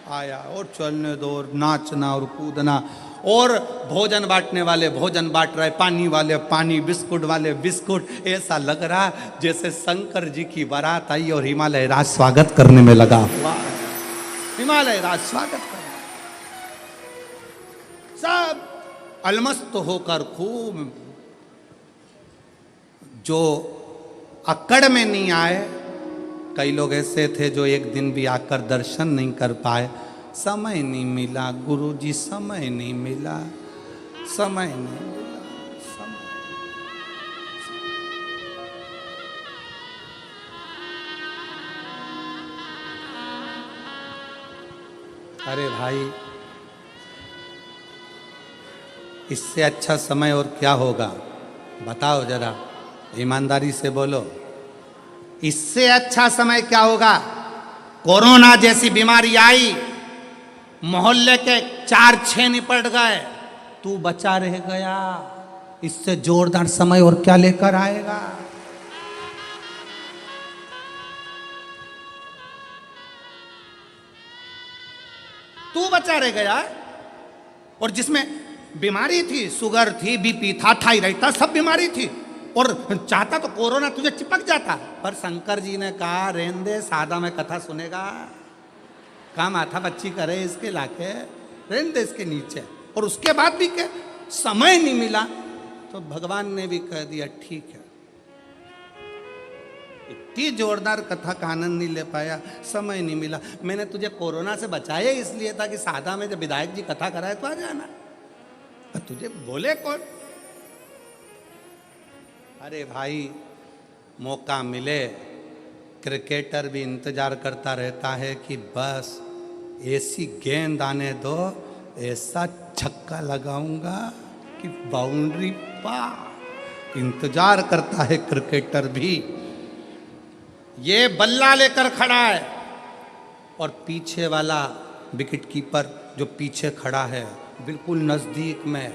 Speaker 1: आया, और चलने दो, और नाचना और कूदना, और भोजन बांटने वाले भोजन बांट रहे, पानी वाले पानी, बिस्कुट वाले बिस्कुट। ऐसा लग रहा जैसे शंकर जी की बारात आई और हिमालय राज स्वागत करने में लगा हुआ। हिमालय राज स्वागत करने, सब अलमस्त होकर खूब। जो अकड़ में नहीं आए, कई लोग ऐसे थे जो एक दिन भी आकर दर्शन नहीं कर पाए। समय नहीं मिला गुरुजी, समय नहीं मिला, समय नहीं मिला, समय। अरे भाई, इससे अच्छा समय और क्या होगा? बताओ जरा, ईमानदारी से बोलो, इससे अच्छा समय क्या होगा? कोरोना जैसी बीमारी आई, मोहल्ले के 4-6 निपट गए, तू बचा रह गया। इससे जोरदार समय और क्या लेकर आएगा? तू बचा रह गया। और जिसमें बीमारी थी, शुगर थी, बीपी था, थायराइड था, सब बीमारी थी, और चाहता तो कोरोना तुझे चिपक जाता, पर शंकर जी ने कहा रहने दे, सादा में कथा सुनेगा। काम माथा बच्ची करे इसके लाके रहने दे इसके नीचे। और उसके बाद भी क्या समय नहीं मिला तो भगवान ने भी कह दिया ठीक है। इतनी जोरदार कथा का आनंद नहीं ले पाया, समय नहीं मिला। मैंने तुझे कोरोना से बचाया इसलिए था कि सादा में जब विधायक जी कथा कराए तो आ जाना, तुझे बोले कौन? अरे भाई मौका मिले, क्रिकेटर भी इंतजार करता रहता है कि बस ऐसी गेंद आने दो, ऐसा छक्का लगाऊंगा कि बाउंड्री पार। इंतजार करता है क्रिकेटर भी। ये बल्ला लेकर खड़ा है और पीछे वाला विकेट कीपर जो पीछे खड़ा है बिल्कुल नजदीक में,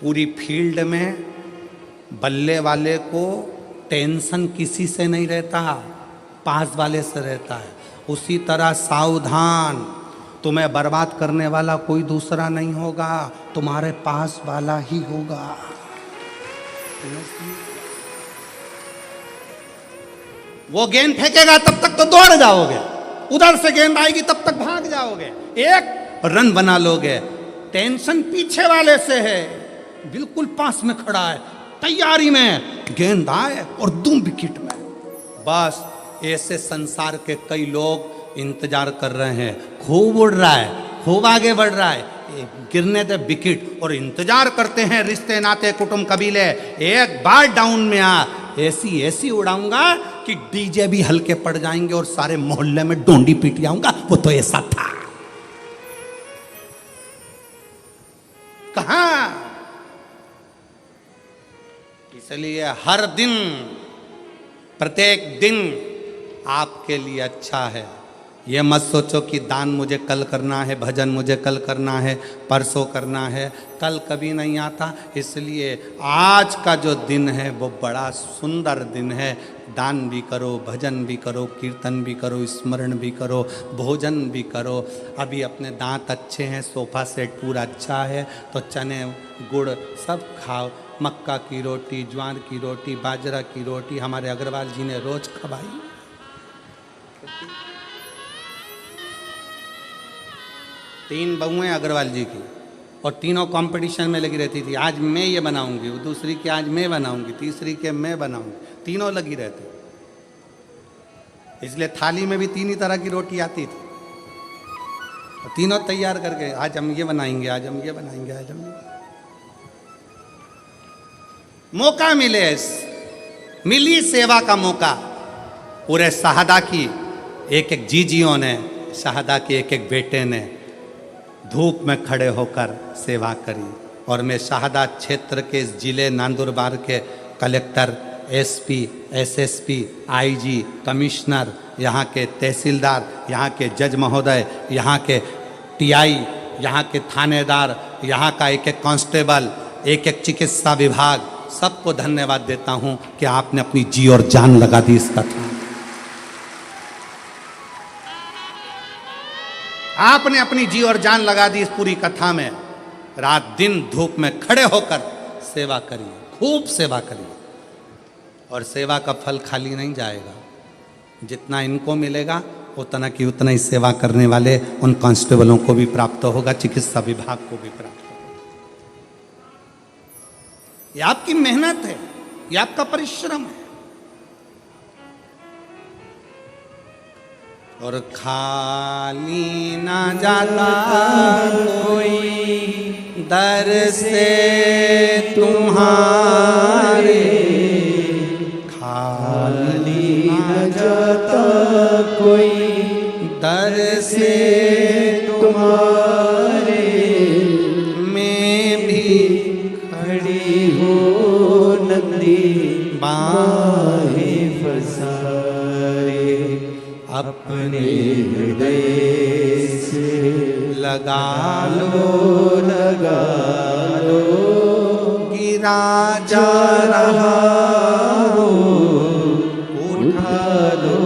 Speaker 1: पूरी फील्ड में बल्ले वाले को टेंशन किसी से नहीं रहता, पास वाले से रहता है। उसी तरह सावधान, तुम्हें बर्बाद करने वाला कोई दूसरा नहीं होगा, तुम्हारे पास वाला ही होगा। वो गेंद फेंकेगा तब तक तो दौड़ जाओगे, उधर से गेंद आएगी तब तक भाग जाओगे, एक रन बना लोगे। टेंशन पीछे वाले से है, बिल्कुल पास में खड़ा है, तैयारी में, गेंद आए और दूं विकेट में। बस ऐसे संसार के कई लोग इंतजार कर रहे हैं। खूब उड़ रहा है, खूब आगे बढ़ रहा है, गिरने दे विकेट, और इंतजार करते हैं रिश्ते नाते कुटुंब कबीले, एक बार डाउन में आ, ऐसी ऐसी उड़ाऊंगा कि डीजे भी हल्के पड़ जाएंगे और सारे मोहल्ले में डोंडी पीट जाऊंगा। वो तो ऐसा था। कहां? इसलिए हर दिन, प्रत्येक दिन आपके लिए अच्छा है। ये मत सोचो कि दान मुझे कल करना है, भजन मुझे कल करना है, परसों करना है, कल कभी नहीं आता। इसलिए आज का जो दिन है वो बड़ा सुंदर दिन है। दान भी करो, भजन भी करो, कीर्तन भी करो, स्मरण भी करो, भोजन भी करो। अभी अपने दांत अच्छे हैं, सोफा सेट पूरा अच्छा है तो चने गुड़ सब खाओ। मक्का की रोटी, ज्वार की रोटी, बाजरा की रोटी हमारे अग्रवाल जी ने रोज खवाई। तीन बहुएं अग्रवाल जी की, और तीनों कंपटीशन में लगी रहती थी। आज मैं ये बनाऊंगी, वो दूसरी की आज मैं बनाऊंगी, तीसरी के मैं बनाऊंगी, तीनों लगी रहती। इसलिए थाली में भी तीन ही तरह की रोटी आती थी, और तीनों तैयार करके आज हम ये बनाएंगे, आज हम ये बनाएंगे, आज हम ये। मौका मिले, मिली सेवा का मौका। पूरे शाहदा की एक एक जीजियों ने, शाहदा के एक एक बेटे ने धूप में खड़े होकर सेवा करी। और मैं शाहदा क्षेत्र के इस जिले नंदुरबार के collector, SP, SSP, IG, commissioner, यहाँ के तहसीलदार, यहाँ के जज महोदय, यहाँ के टीआई, यहाँ के थानेदार, यहाँ का एक एक कांस्टेबल, एक एक चिकित्सा विभाग, सबको धन्यवाद देता हूँ कि आपने अपनी जी और जान लगा दी इस कथा। आपने अपनी जी और जान लगा दी इस पूरी कथा में। रात दिन धूप में खड़े होकर सेवा करिए, खूब सेवा करिए, और सेवा का फल खाली नहीं जाएगा। जितना इनको मिलेगा उतना की उतना ही सेवा करने वाले उन कांस्टेबलों को भी प्राप्त होगा, चिकित्सा विभाग को भी प्राप्त होगा। ये आपकी मेहनत है, ये आपका परिश्रम है। और खाली ना जाता कोई दर से तुम्हारे, खाली ना जाता कोई दर से तुम्हारे, मैं भी खड़ी हो नंदी बाहें फसाए, अपने हृदय से लगा लो, गिरा जा रहा हो, उठा लो,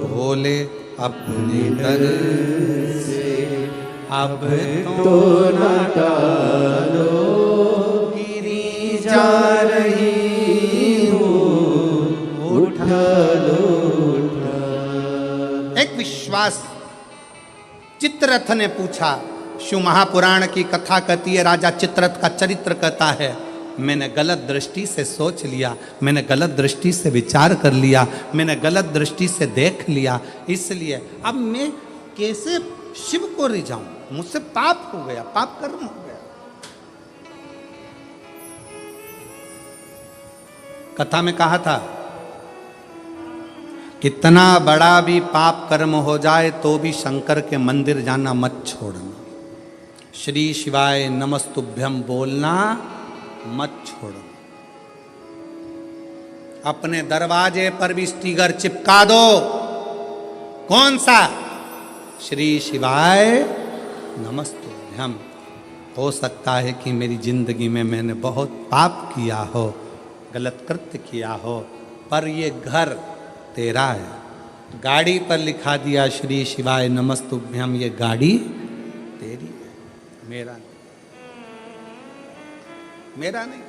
Speaker 1: भोले अपने दर से अब तो न टालो, गिरी जा रही हो, उठा लो। एक विश्वास। चित्ररथ ने पूछा, शिव महापुराण की कथा कहती है, राजा चित्ररथ का चरित्र कहता है, मैंने गलत दृष्टि से सोच लिया, मैंने गलत दृष्टि से विचार कर लिया, मैंने गलत दृष्टि से देख लिया, इसलिए अब मैं कैसे शिव को रिझाऊं, मुझसे पाप हो गया, पाप कर्म हो गया। कथा में कहा था, कितना बड़ा भी पाप कर्म हो जाए तो भी शंकर के मंदिर जाना मत छोड़ना, श्री शिवाय नमस्तुभ्यम बोलना मत छोड़ो। अपने दरवाजे पर भी स्टिकर चिपका दो। कौन सा? श्री शिवाय नमस्तुभ्यम। हो सकता है कि मेरी जिंदगी में मैंने बहुत पाप किया हो, गलत कृत्य किया हो, पर ये घर तेरा है। गाड़ी पर लिखा दिया श्री शिवाय नमस्तुभ्यम, ये गाड़ी तेरी है, मेरा नहीं, मेरा नहीं।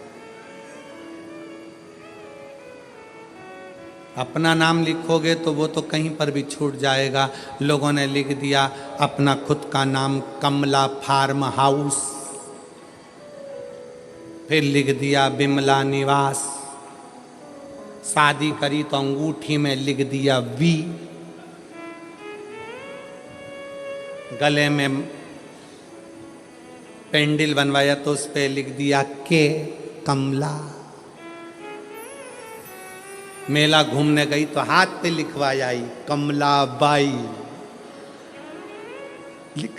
Speaker 1: अपना नाम लिखोगे तो वो तो कहीं पर भी छूट जाएगा। लोगों ने लिख दिया अपना खुद का नाम कमला फार्म हाउस, फिर लिख दिया बिमला निवास, शादी करी तो अंगूठी में लिख दिया वी, गले में पेंडिल बनवाया तो उस पे लिख दिया के कमला। मेला घूमने गई तो हाथ पे लिखवाई आई कमला बाई, लिख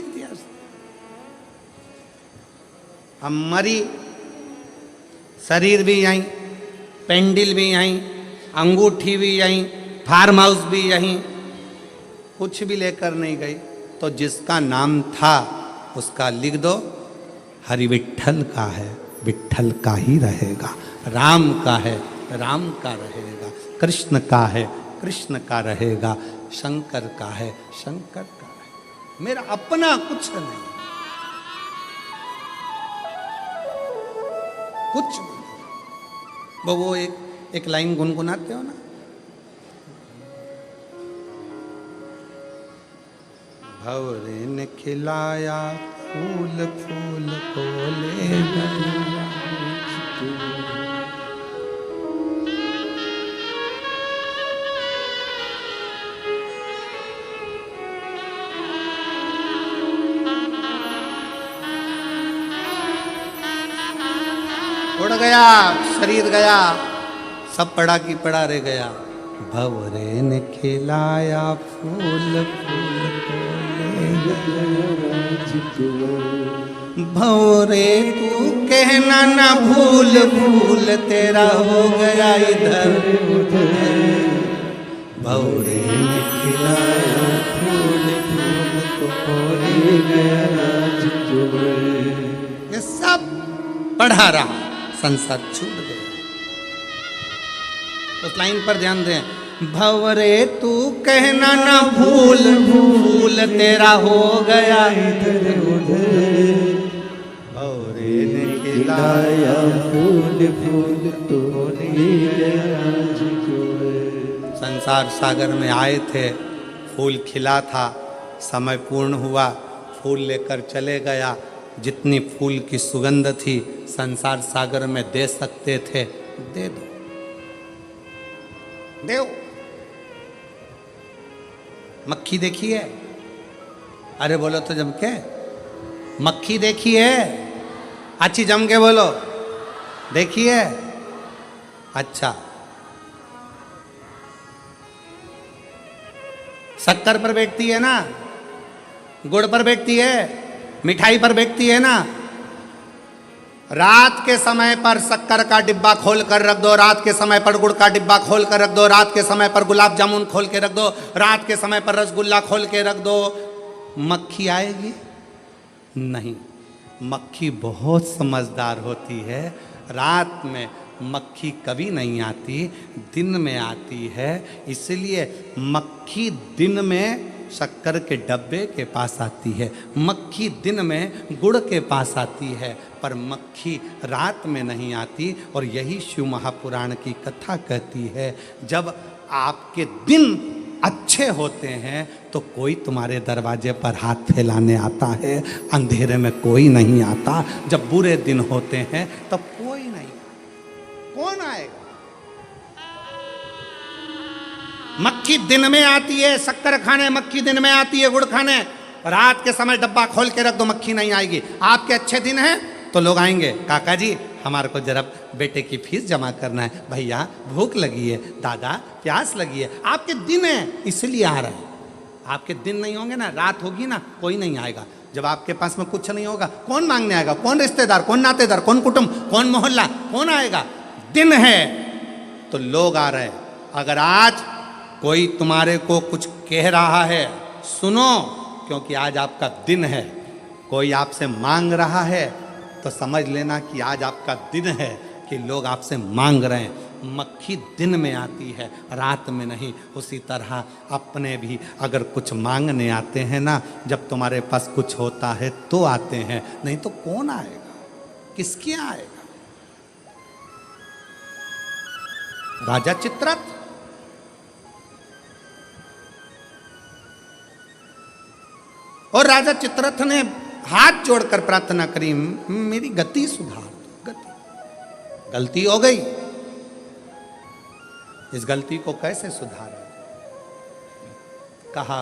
Speaker 1: दिया। हम मरी, शरीर भी यहीं, पेंडिल भी यहीं, अंगूठी भी यहीं, फार्म हाउस भी यहीं, कुछ भी लेकर नहीं गई। तो जिसका नाम था उसका लिख दो, हरि विट्ठल का है, विट्ठल का ही रहेगा, राम का है, राम का रहेगा, कृष्ण का है, कृष्ण का रहेगा, शंकर का है, शंकर का है। मेरा अपना कुछ नहीं, कुछ नहीं। वो एक लाइन गुनगुनाते हो ना, भंवरे ने खिलाया फूल फूल को ले गया, उड़ गया, शरीर गया, सब पड़ा की पड़ा रह गया। भंवरे ने खिलाया फूल फूल को ले गया, भंवरे तू कहना ना भूल भूल तेरा हो गया इधर उधर, भंवरे ने खिलाया फूल फूल को ले गया। ये सब पढ़ा रहा, संसार छूट गया। उस लाइन पर ध्यान दें, भंवरे तू कहना ना भूल भूल तेरा हो गया इधर उधर, भंवरे ने खिलाया फूल फूल तो ले गया। संसार सागर में आए थे, फूल खिला था, समय पूर्ण हुआ, फूल लेकर चले गया। जितनी फूल की सुगंध थी संसार सागर में दे सकते थे, दे दो, देव। मक्खी देखी है? अरे बोलो तो जम के, मक्खी देखी है? अच्छी जम के बोलो, देखी है? अच्छा, शक्कर पर बैठती है ना, गुड़ पर बैठती है, मिठाई पर बैठती है ना। रात के समय पर शक्कर का डिब्बा खोल कर रख दो, रात के समय पर गुड़ का डिब्बा खोल कर रख दो, रात के समय पर गुलाब जामुन खोल के रख दो, रात के समय पर रसगुल्ला खोल के रख दो, मक्खी आएगी? नहीं। मक्खी बहुत समझदार होती है। रात में मक्खी कभी नहीं आती, दिन में आती है। इसलिए मक्खी दिन में शक्कर के डब्बे के पास आती है, मक्खी दिन में गुड़ के पास आती है, पर मक्खी रात में नहीं आती। और यही शिव महापुराण की कथा कहती है, जब आपके दिन अच्छे होते हैं तो कोई तुम्हारे दरवाजे पर हाथ फैलाने आता है, अंधेरे में कोई नहीं आता। जब बुरे दिन होते हैं तब कोई नहीं, कौन आएगा? मक्खी दिन में आती है शक्कर खाने, मक्खी दिन में आती है गुड़ खाने। रात के समय डब्बा खोल के रख दो, मक्खी नहीं आएगी। आपके अच्छे दिन हैं तो लोग आएंगे, काका जी हमारे को जरा बेटे की फीस जमा करना है, भैया भूख लगी है, दादा प्यास लगी है। आपके दिन है इसलिए आ रहे हैं। आपके दिन नहीं होंगे ना, रात होगी ना, कोई नहीं आएगा। जब आपके पास में कुछ नहीं होगा, कौन मांगने आएगा? कौन रिश्तेदार, कौन नातेदार, कौन कुटुंब, कौन मोहल्ला, कौन आएगा? दिन है तो लोग आ रहे हैं। अगर आज कोई तुम्हारे को कुछ कह रहा है, सुनो, क्योंकि आज आपका दिन है। कोई आपसे मांग रहा है तो समझ लेना कि आज आपका दिन है कि लोग आपसे मांग रहे हैं। मक्खी दिन में आती है, रात में नहीं। उसी तरह अपने भी अगर कुछ मांगने आते हैं ना, जब तुम्हारे पास कुछ होता है तो आते हैं, नहीं तो कौन आएगा? किसके आएगा? राजा चित्ररथ और राजा चित्ररथ ने हाथ जोड़कर प्रार्थना करी, मेरी गति सुधार दो। गलती हो गई, इस गलती को कैसे सुधारें? कहा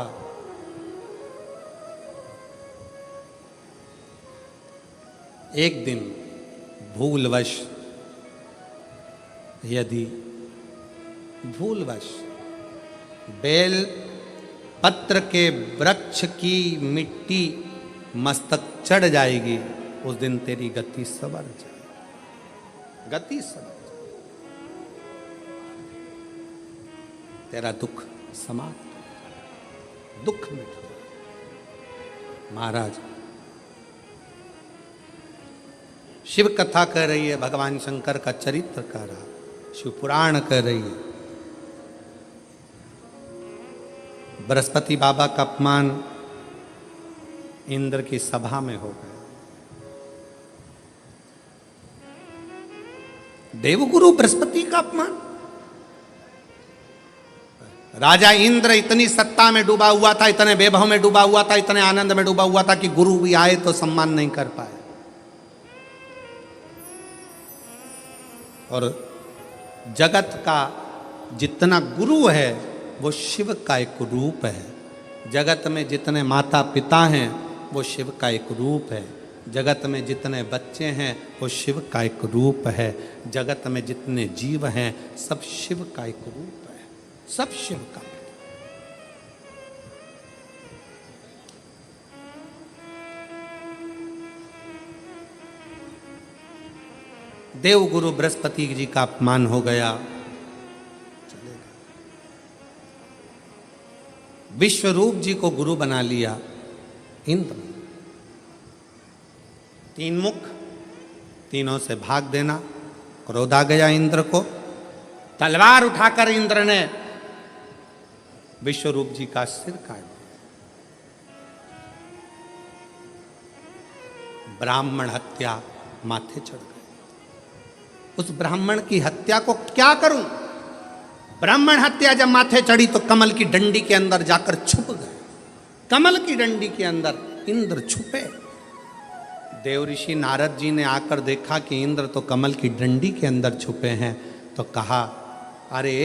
Speaker 1: एक दिन भूलवश, यदि भूलवश बेल पत्र के वृक्ष की मिट्टी मस्तक चढ़ जाएगी, उस दिन तेरी गति सवर जाएगी। गति सवर जाएगी, तेरा दुख समाप्त, दुख मिट जाएगा। महाराज शिव कथा कह रही है, भगवान शंकर का चरित्र कह रहा, शिव पुराण कह रही है। बृहस्पति बाबा का अपमान इंद्र की सभा में हो गया। देवगुरु बृहस्पति का अपमान। राजा इंद्र इतनी सत्ता में डूबा हुआ था, इतने वैभव में डूबा हुआ था, इतने आनंद में डूबा हुआ था कि गुरु भी आए तो सम्मान नहीं कर पाए। और जगत का जितना गुरु है वो शिव का एक रूप है। जगत में जितने माता पिता हैं वो शिव का एक रूप है। जगत में जितने बच्चे हैं वो शिव का एक रूप है। जगत में जितने जीव हैं सब शिव का एक रूप है, सब शिव का। देवगुरु बृहस्पति जी का अपमान हो गया, विश्वरूप जी को गुरु बना लिया इंद्र। तीन मुख, तीनों से भाग देना। क्रोध आ गया इंद्र को, तलवार उठाकर इंद्र ने विश्वरूप जी का सिर काट दिया। ब्राह्मण हत्या माथे चढ़ गई। उस ब्राह्मण की हत्या को क्या करूं? ब्राह्मण हत्या जब माथे चढ़ी तो कमल की डंडी के अंदर जाकर छुप गए। कमल की डंडी के अंदर इंद्र छुपे। देव ऋषि नारद जी ने आकर देखा कि इंद्र तो कमल की डंडी के अंदर छुपे हैं, तो कहा, अरे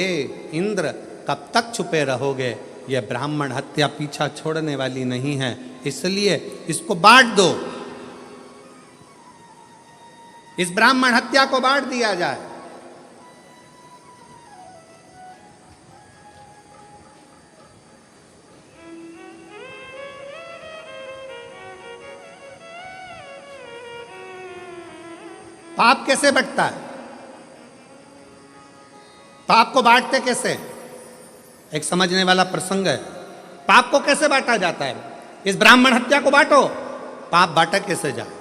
Speaker 1: इंद्र कब तक छुपे रहोगे? यह ब्राह्मण हत्या पीछा छोड़ने वाली नहीं है, इसलिए इसको बांट दो, इस ब्राह्मण हत्या को बांट दिया जाए। पाप कैसे बंटता है? पाप को बांटते कैसे? एक समझने वाला प्रसंग है। पाप को कैसे बांटा जाता है? इस ब्राह्मण हत्या को बांटो, पाप बांटा कैसे जाए?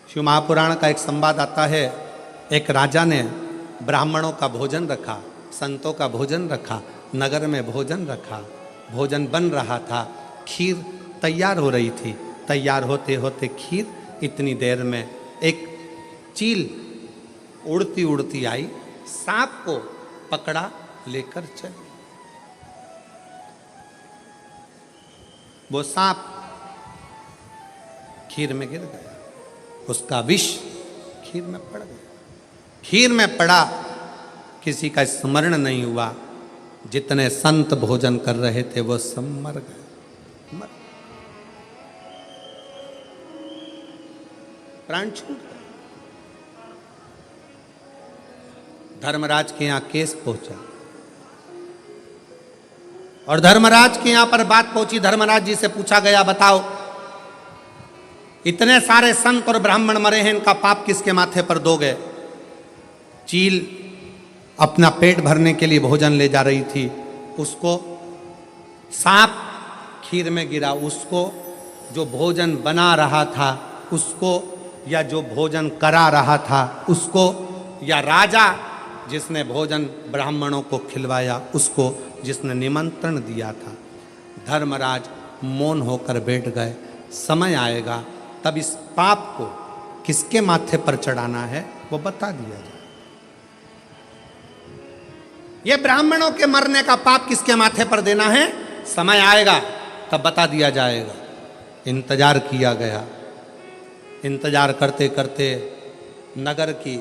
Speaker 1: शिव महापुराण का एक संवाद आता है। एक राजा ने ब्राह्मणों का भोजन रखा, संतों का भोजन रखा, नगर में भोजन रखा, भोजन बन रहा था, खीर तैयार हो रही थी। तैयार होते होते खीर, इतनी देर में एक चील उड़ती उड़ती आई, सांप को पकड़ा लेकर चली। वो सांप खीर में गिर गया, उसका विष खीर में पड़ गया। खीर में पड़ा, किसी का स्मरण नहीं हुआ। जितने संत भोजन कर रहे थे वो सब मर गए, प्राण छूट गए। धर्मराज के यहां केस पहुंचा और धर्मराज के यहां पर बात पहुंची। धर्मराज जी से पूछा गया, बताओ इतने सारे संत और ब्राह्मण मरे हैं, इनका पाप किसके माथे पर दोगे? चील अपना पेट भरने के लिए भोजन ले जा रही थी, उसको सांप खीर में गिरा। उसको जो भोजन बना रहा था उसको, या जो भोजन करा रहा था उसको, या राजा जिसने भोजन ब्राह्मणों को खिलवाया उसको, जिसने निमंत्रण दिया था। धर्मराज मौन होकर बैठ गए। समय आएगा तब इस पाप को किसके माथे पर चढ़ाना है वो बता दिया जाए। ये ब्राह्मणों के मरने का पाप किसके माथे पर देना है, समय आएगा तब बता दिया जाएगा। इंतजार किया गया। इंतजार करते करते नगर की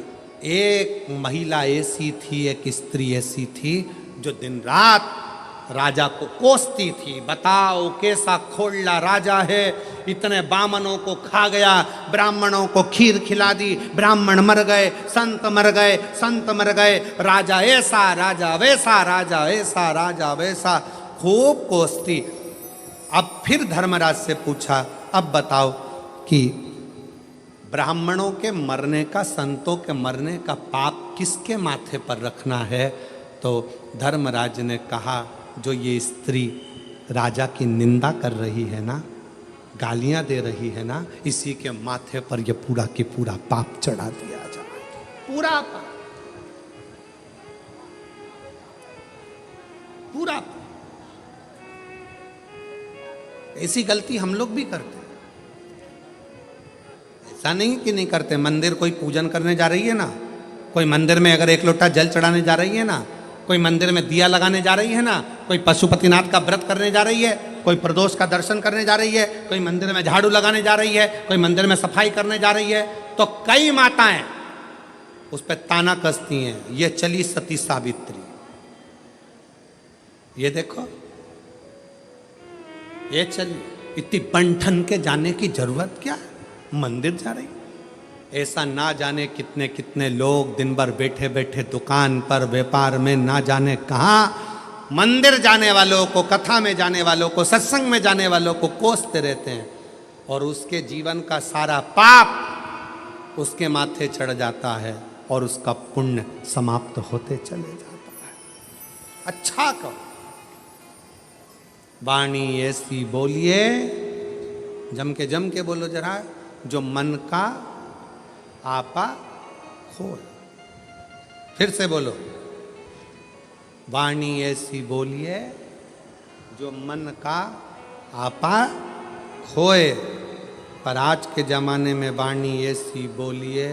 Speaker 1: एक महिला ऐसी थी, एक स्त्री ऐसी थी जो दिन रात राजा को कोसती थी। बताओ कैसा खोलना राजा है, इतने बामनों को खा गया, ब्राह्मणों को खीर खिला दी, ब्राह्मण मर गए, संत मर गए, संत मर गए, राजा ऐसा, राजा वैसा, राजा ऐसा, राजा वैसा, खूब कोसती। अब फिर धर्मराज से पूछा, अब बताओ कि ब्राह्मणों के मरने का, संतों के मरने का पाप किसके माथे पर रखना है? तो धर्मराज ने कहा, जो ये स्त्री राजा की निंदा कर रही है ना, गालियां दे रही है ना, इसी के माथे पर ये पूरा की पूरा पाप चढ़ा दिया जाए। पूरा पाप, पूरा पाप। ऐसी गलती हम लोग भी करते हैं, ऐसा नहीं कि नहीं करते। मंदिर कोई पूजन करने जा रही है ना, कोई मंदिर में अगर एक लोटा जल चढ़ाने जा रही है ना, कोई मंदिर में दिया लगाने जा रही है ना, कोई पशुपतिनाथ का व्रत करने जा रही है, कोई प्रदोष का दर्शन करने जा रही है, कोई मंदिर में झाड़ू लगाने जा रही है, कोई मंदिर में सफाई करने जा रही है, तो कई माताएं उस पर ताना कसती हैं, ये चली सती सावित्री, ये देखो ये चली, इतनी बंठन के जाने की जरूरत क्या है, मंदिर जा रही। ऐसा ना जाने कितने कितने लोग दिन भर बैठे बैठे दुकान पर, व्यापार में, ना जाने कहाँ मंदिर जाने वालों को, कथा में जाने वालों को, सत्संग में जाने वालों को कोसते रहते हैं, और उसके जीवन का सारा पाप उसके माथे चढ़ जाता है और उसका पुण्य समाप्त होते चले जाता है। अच्छा कहो, वाणी ऐसी बोलिए, जम के बोलो जरा, जो मन का आपा खोल। फिर से बोलो, वाणी ऐसी बोलिए जो मन का आपा खोए। पर आज के जमाने में वाणी ऐसी बोलिए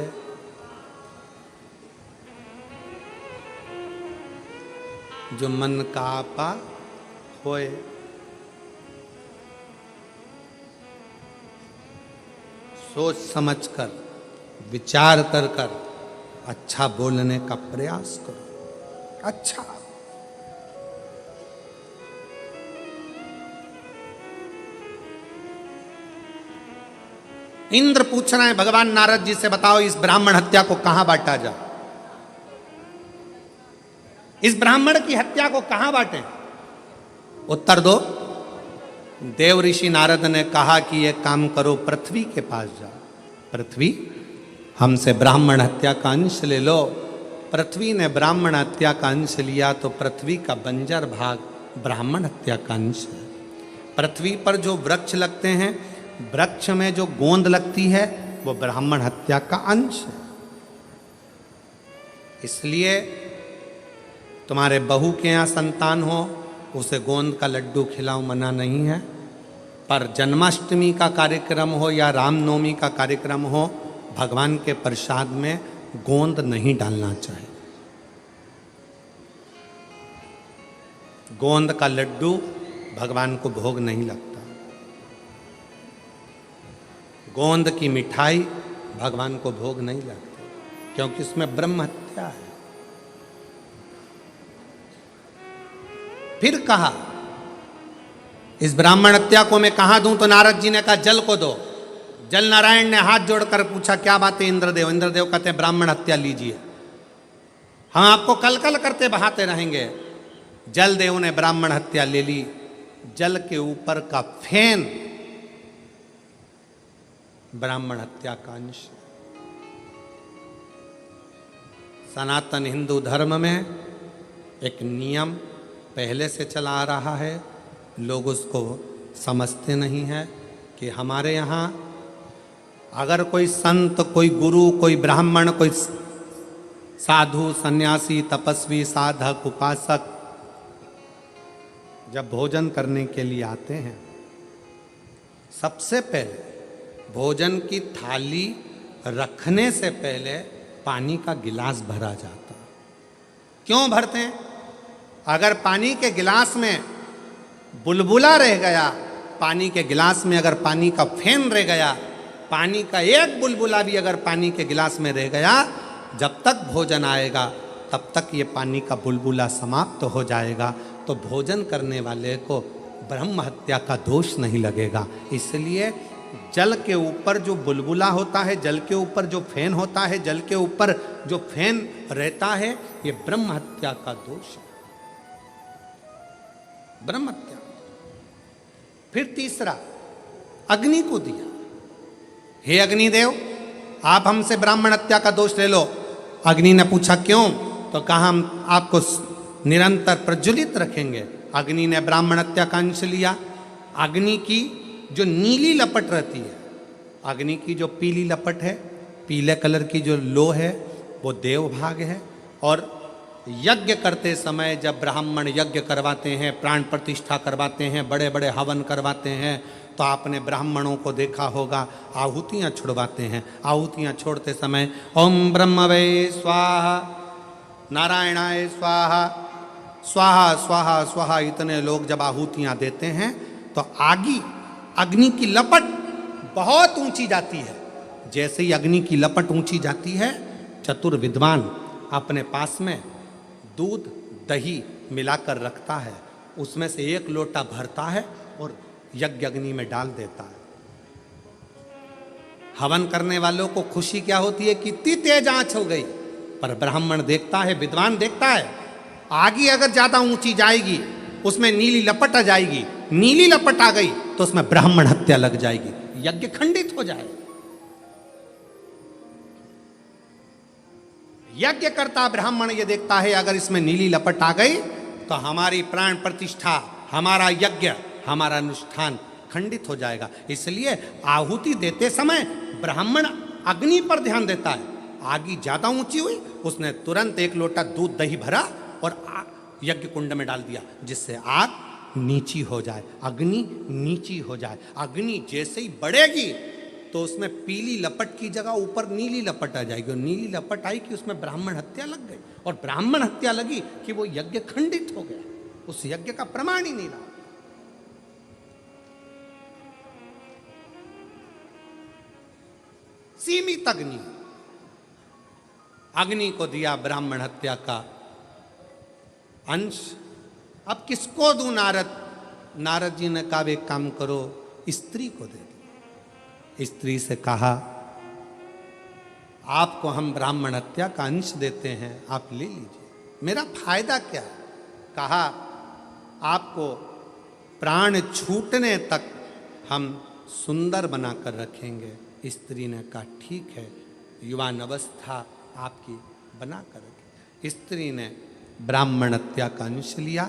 Speaker 1: जो मन का आपा खोए। सोच समझकर, विचार कर कर अच्छा बोलने का प्रयास करो। अच्छा, इंद्र पूछ रहे हैं भगवान नारद जी से, बताओ इस ब्राह्मण हत्या को कहां बांटा जाए, इस ब्राह्मण की हत्या को कहां बांटे? उत्तर दो। देव ऋषि नारद ने कहा कि ये काम करो, पृथ्वी के पास जाओ। पृथ्वी, हमसे ब्राह्मण हत्या का अंश ले लो। पृथ्वी ने ब्राह्मण हत्या का अंश लिया तो पृथ्वी का बंजर भाग ब्राह्मण हत्या का अंश है। पृथ्वी पर जो वृक्ष लगते हैं, वृक्ष में जो गोंद लगती है वो ब्राह्मण हत्या का अंश है। इसलिए तुम्हारे बहू के यहाँ संतान हो, उसे गोंद का लड्डू खिलाओ, मना नहीं है। पर जन्माष्टमी का कार्यक्रम हो या रामनवमी का कार्यक्रम हो, भगवान के प्रसाद में गोंद नहीं डालना चाहिए। गोंद का लड्डू भगवान को भोग नहीं लगता। गोंद की मिठाई भगवान को भोग नहीं लगती, क्योंकि उसमें ब्रह्म हत्या है। फिर कहा इस ब्राह्मण हत्या को मैं कहां दूं? तो नारद जी ने कहा जल को दो। जल नारायण ने हाथ जोड़कर पूछा क्या बात है इंद्रदेव? इंद्रदेव कहते हैं ब्राह्मण हत्या लीजिए, हम आपको कल कल करते बहाते रहेंगे। जल देव ने ब्राह्मण हत्या ले ली। जल के ऊपर का फेन ब्राह्मण हत्या का अंश। सनातन हिंदू धर्म में एक नियम पहले से चला आ रहा है, लोग उसको समझते नहीं है कि हमारे यहाँ अगर कोई संत, कोई गुरु, कोई ब्राह्मण, कोई साधु, सन्यासी, तपस्वी, साधक, उपासक जब भोजन करने के लिए आते हैं, सबसे पहले भोजन की थाली रखने से पहले पानी का गिलास भरा जाता है। क्यों भरते हैं? अगर पानी के गिलास में बुलबुला रह गया, पानी के गिलास में अगर पानी का फेन रह गया, पानी का एक बुलबुला भी अगर पानी के गिलास में रह गया, जब तक भोजन आएगा तब तक ये पानी का बुलबुला समाप्त हो जाएगा, तो भोजन करने वाले को ब्रह्म हत्या का दोष नहीं लगेगा। इसलिए जल के ऊपर जो बुलबुला होता है, जल के ऊपर जो फेन होता है, जल के ऊपर जो फेन रहता है, ये ब्रह्म हत्या का दोष है, ब्रह्म हत्या। फिर तीसरा अग्नि को दिया, हे अग्निदेव आप हमसे ब्राह्मण हत्या का दोष ले लो। अग्नि ने पूछा क्यों? तो कहा हम आपको निरंतर प्रज्वलित रखेंगे। अग्नि ने ब्राह्मण हत्या का अंश लिया। अग्नि की जो नीली लपट रहती है, अग्नि की जो पीली लपट है, पीले कलर की जो लो है, वो देव भाग है। और यज्ञ करते समय जब ब्राह्मण यज्ञ करवाते हैं, प्राण प्रतिष्ठा करवाते हैं, बड़े बड़े हवन करवाते हैं, तो आपने ब्राह्मणों को देखा होगा आहुतियाँ छोड़वाते हैं। आहुतियाँ छोड़ते समय ओम ब्रह्मवे स्वाहा, नारायणाय स्वाहा, स्वाहा स्वाहा स्वाहा, इतने लोग जब आहुतियाँ देते हैं तो आगे अग्नि की लपट बहुत ऊंची जाती है। जैसे ही अग्नि की लपट ऊंची जाती है, चतुर विद्वान अपने पास में दूध दही मिलाकर रखता है, उसमें से एक लोटा भरता है और यज्ञ अग्नि में डाल देता है। हवन करने वालों को खुशी क्या होती है कि इतनी तेज आंच हो गई, पर ब्राह्मण देखता है, विद्वान देखता है, आगे अगर ज्यादा ऊंची जाएगी उसमें नीली लपट आ जाएगी, नीली लपट आ गई तो उसमें ब्राह्मण हत्या लग जाएगी, यज्ञ खंडित हो जाएगा। यज्ञ करता ब्राह्मण ये देखता है अगर इसमें नीली लपट आ गई तो हमारी प्राण प्रतिष्ठा, हमारा यज्ञ, हमारा अनुष्ठान खंडित हो जाएगा। इसलिए आहुति देते समय ब्राह्मण अग्नि पर ध्यान देता है। आगी ज्यादा ऊंची हुई, उसने तुरंत एक लोटा दूध दही भरा और यज्ञ कुंड में डाल दिया, जिससे आग नीची हो जाए, अग्नि नीची हो जाए। अग्नि जैसे ही बढ़ेगी तो उसमें पीली लपट की जगह ऊपर नीली लपट आ जाएगी, और नीली लपट आई कि उसमें ब्राह्मण हत्या लग गई, और ब्राह्मण हत्या लगी कि वो यज्ञ खंडित हो गया, उस यज्ञ का प्रमाण ही नहीं रहा। सीमित अग्नि, अग्नि को दिया ब्राह्मण हत्या का अंश। अब किसको दूं नारद? नारद जी ने कहा एक काम करो, स्त्री को दे दो। स्त्री से कहा आपको हम ब्राह्मण हत्या का अंश देते हैं, आप ले लीजिए, मेरा फायदा क्या है? कहा आपको प्राण छूटने तक हम सुंदर बनाकर रखेंगे। स्त्री ने कहा ठीक है, युवान अवस्था आपकी बना कर रखें। स्त्री ने ब्राह्मण हत्या का अंश लिया।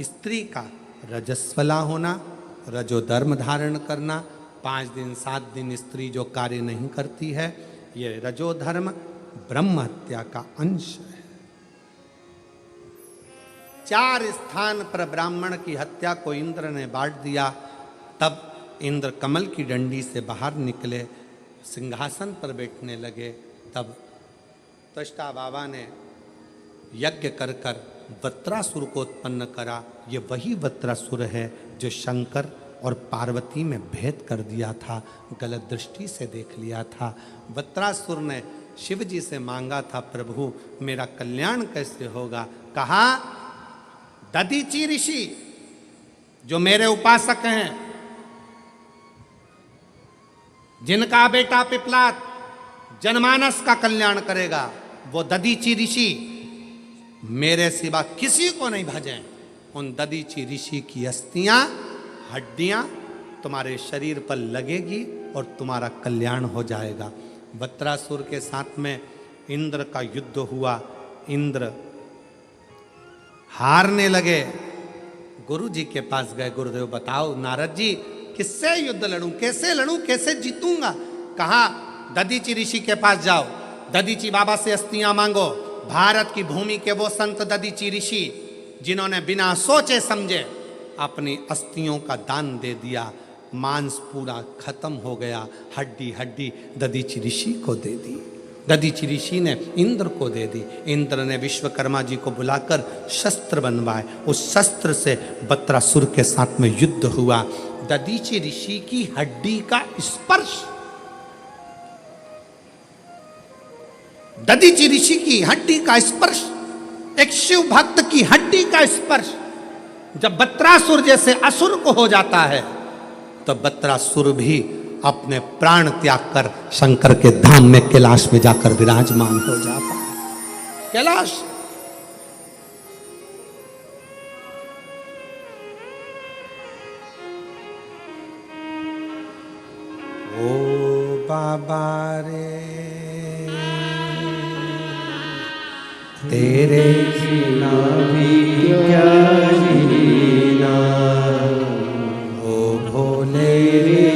Speaker 1: स्त्री का रजस्वला होना, रजोधर्म धारण करना, 5 दिन 7 दिन स्त्री जो कार्य नहीं करती है, ये रजोधर्म ब्रह्म हत्या का अंश है। 4 स्थान पर ब्राह्मण की हत्या को इंद्र ने बांट दिया। तब इंद्र कमल की डंडी से बाहर निकले, सिंहासन पर बैठने लगे। तब त्वष्टा बाबा ने यज्ञ कर कर वत्रासुर को उत्पन्न करा। ये वही वत्रासुर है जो शंकर और पार्वती में भेद कर दिया था, गलत दृष्टि से देख लिया था। वत्रासुर ने शिव जी से मांगा था, प्रभु मेरा कल्याण कैसे होगा। कहा दधीचि ऋषि जो मेरे उपासक हैं, जिनका बेटा पिपलाद जनमानस का कल्याण करेगा, वो दधीचि ऋषि मेरे सिवा किसी को नहीं भजें। उन दधीचि ऋषि की अस्थियां, हड्डियां तुम्हारे शरीर पर लगेगी और तुम्हारा कल्याण हो जाएगा। वत्रासुर के साथ में इंद्र का युद्ध हुआ। इंद्र हारने लगे। गुरु जी के पास गए, गुरुदेव बताओ नारद जी किससे युद्ध लड़ूं, कैसे लड़ूं, कैसे जीतूंगा। कहा दधीचि ऋषि के पास जाओ, दधीचि बाबा से अस्थियां मांगो। भारत की भूमि के वो संत दधीचि ऋषि जिन्होंने बिना सोचे समझे अपनी अस्थियों का दान दे दिया, मांस पूरा खत्म हो गया, हड्डी हड्डी दधीचि ऋषि को दे दी। दधीचि ऋषि ने इंद्र को दे दी। इंद्र ने विश्वकर्मा जी को बुलाकर शस्त्र बनवाए। उस शस्त्र से वत्रासुर के साथ में युद्ध हुआ। दधीचि ऋषि की हड्डी का स्पर्श, दधीचि ऋषि की हड्डी का स्पर्श, एक शिव भक्त की हड्डी का स्पर्श जब वत्रासुर जैसे असुर को हो जाता है, तो वत्रासुर भी अपने प्राण त्याग कर शंकर के धाम में कैलाश में जाकर विराजमान हो जाता है। कैलाश ओ बाबा रे तेरे
Speaker 2: बिना भी क्या जीना,
Speaker 1: ओ भोले रे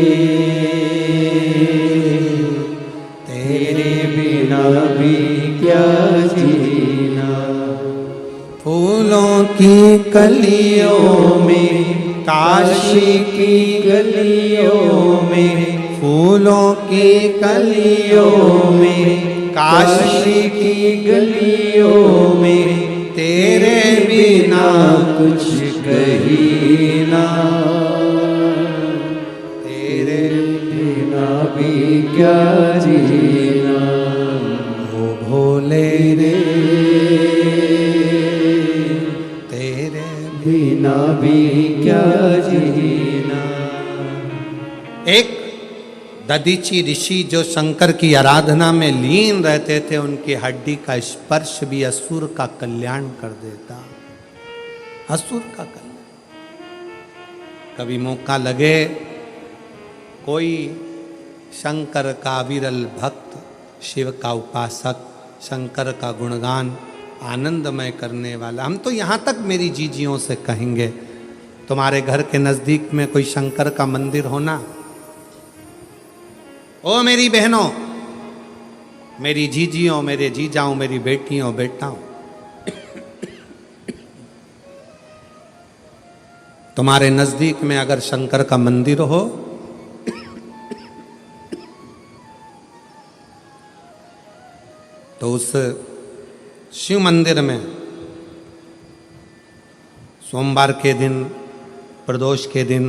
Speaker 2: तेरे बिना भी क्या जीना।
Speaker 1: फूलों की कलियों में,
Speaker 2: काशी की गलियों में,
Speaker 1: फूलों की
Speaker 2: गलियों में, काशी की गलियों में, तेरे बिना कुछ कही ना, तेरे बिना भी क्या जीना।
Speaker 1: ओ भोले रे तेरे
Speaker 2: बिना भी क्या जीना।
Speaker 1: एक दधीचि ऋषि जो शंकर की आराधना में लीन रहते थे, उनकी हड्डी का स्पर्श भी असुर का कल्याण कर देता। असुर का कल्याण। कभी मौका लगे कोई शंकर का विरल भक्त, शिव का उपासक, शंकर का गुणगान आनंदमय करने वाला, हम तो यहाँ तक मेरी जीजियों से कहेंगे, तुम्हारे घर के नज़दीक में कोई शंकर का मंदिर होना। ओ मेरी बहनों, मेरी जीजियों, मेरे जीजाओं, मेरी बेटियों, बेटाओं, तुम्हारे नजदीक में अगर शंकर का मंदिर हो तो उस शिव मंदिर में सोमवार के दिन, प्रदोष के दिन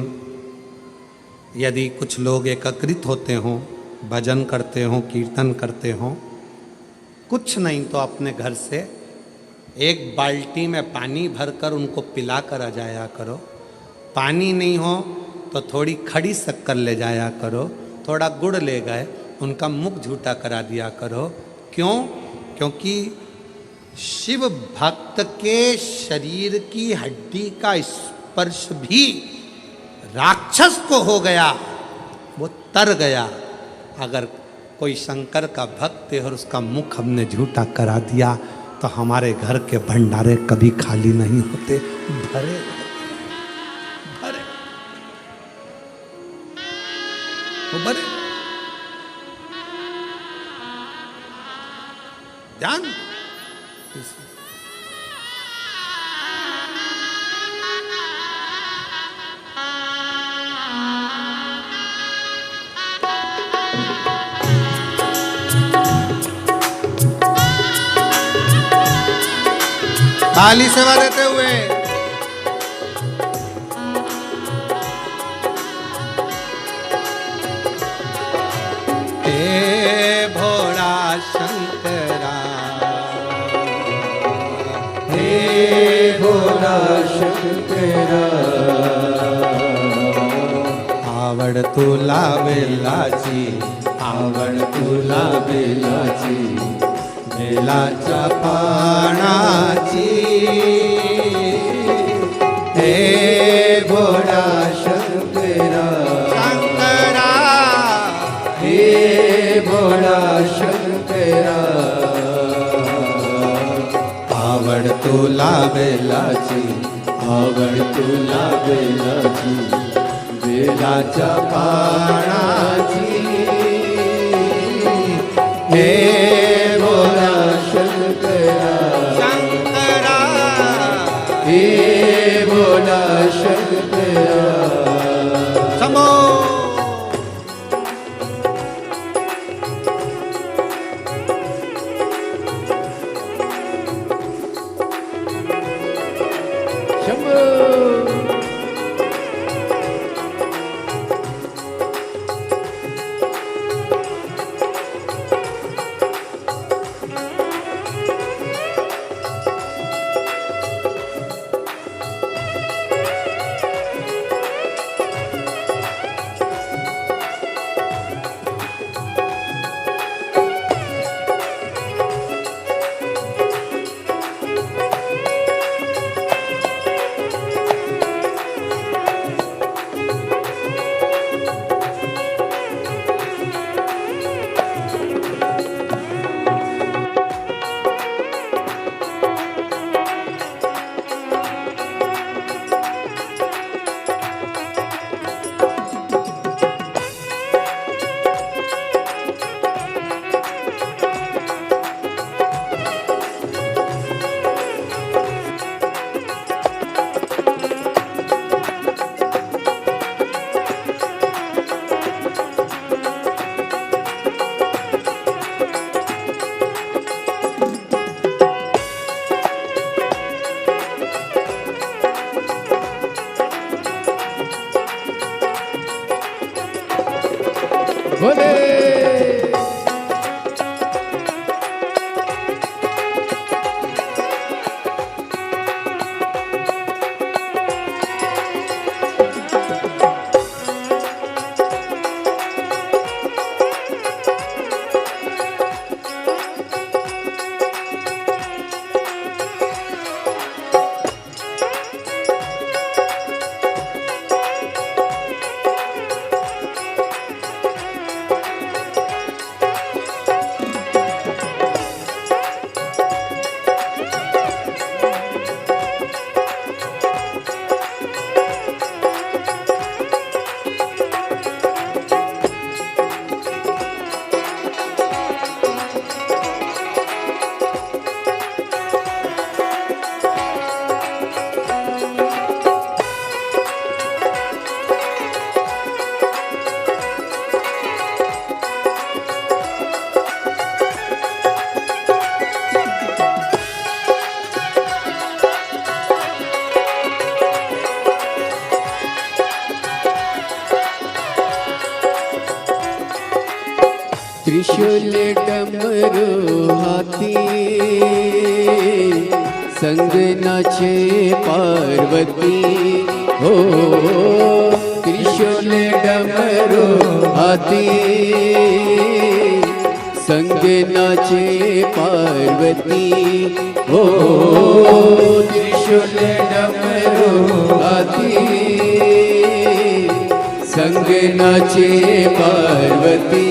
Speaker 1: यदि कुछ लोग एकत्रित होते हों, भजन करते हों, कीर्तन करते हों, कुछ नहीं तो अपने घर से एक बाल्टी में पानी भरकर उनको पिला कर आ जाया करो। पानी नहीं हो तो थोड़ी खड़ी शक्कर ले जाया करो, थोड़ा गुड़ ले गए, उनका मुख झूठा करा दिया करो। क्यों? क्योंकि शिव भक्त के शरीर की हड्डी का स्पर्श भी राक्षस को हो गया, वो तर गया। अगर कोई शंकर का भक्त है और उसका मुख हमने झूठा करा दिया तो हमारे घर के भंडारे कभी खाली नहीं होते, भरे भरे वो भरे। ध्यान ताली सेवा देते हुए हे भोला शंकरा,
Speaker 2: हे भोला शंकरा,
Speaker 1: आवड तुला बेलाची,
Speaker 2: आवड तुला बेलाची,
Speaker 1: बेलाच्या पानाची,
Speaker 2: हे भोला शंकरा,
Speaker 1: शंकरा,
Speaker 2: हे भोला शंकरा,
Speaker 1: आवड तुला
Speaker 2: बेलाची, आवड तुला बेलाची, बेलाच्या पानाची, हे भोला शंकरा,
Speaker 1: शंकरा,
Speaker 2: हे भोला शंकरा,
Speaker 1: समो
Speaker 2: शंभो. बोले त्रिशूल डमरू हाती संग नाचे पार्वती हो त्रिशूल डमरू हाती संग नाचे पार्वती हो त्रिशूल डमरू हाती संग नाचे पार्वती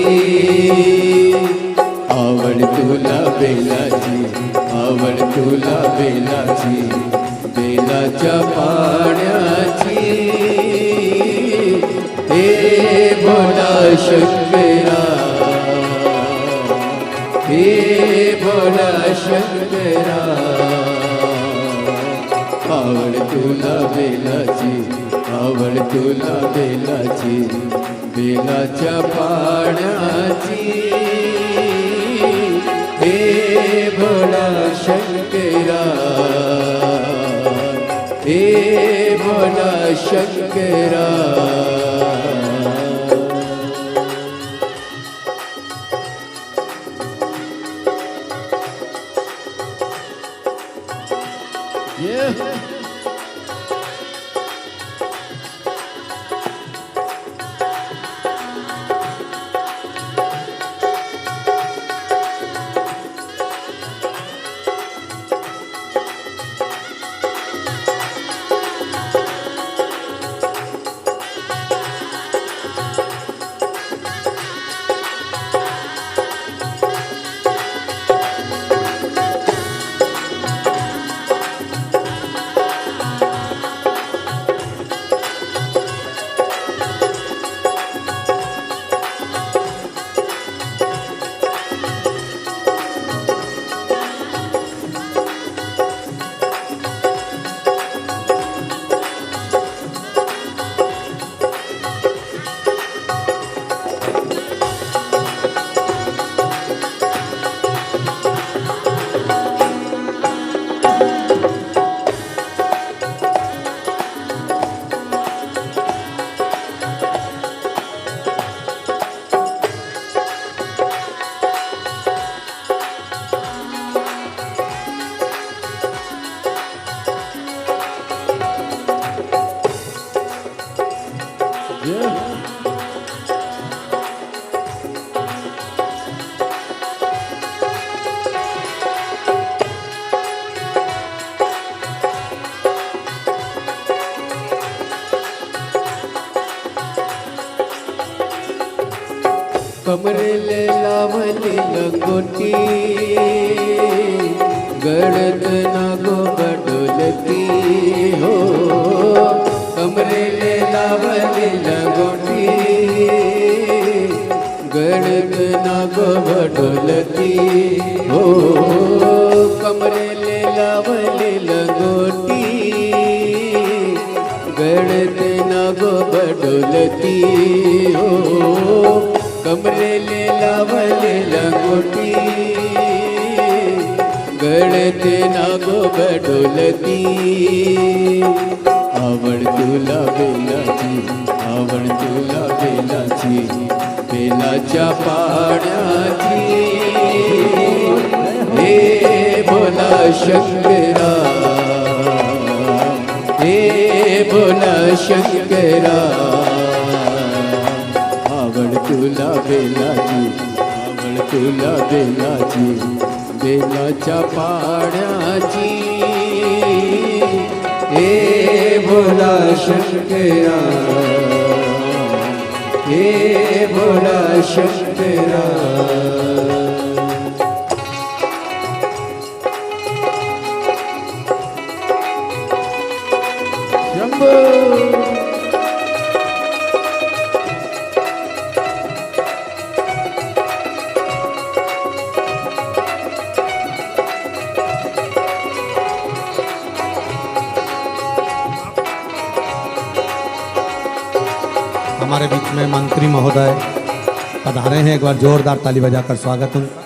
Speaker 2: आवड तुला बेलाची आवड तुला बेलाची बेलाच्या पाण्याची हे भोला शंकरा हे भोला शंकरा आवड तुला बेलाची आवड तुला बेलाची बेलाच्या पाण्याची हे भोला शंकरा हे भोला शंकरा कमरेले लावली लंगोटी गळत नागो बडोलती हो कमरेले लावली लंगोटी गळत नागो बडोलती हो कमरेले लावली लंगोटी गळत नागो बडोलती हो कमरेले लावले लंगोटी गळते नागो बडोलती आवड तुला बेलाची आवड तुला बेलाची बेलाच्या पाण्याची हे भोला शंकरा हे भोला शंकरा आवड तुला बेलाची आवड तुला बेलाची बेलाच्या पाण्याची हे भोला शंकरा हे भोला शंकरा शंभो
Speaker 1: हमारे बीच में मंत्री महोदय पधारे हैं, एक बार जोरदार ताली बजाकर स्वागत उनका।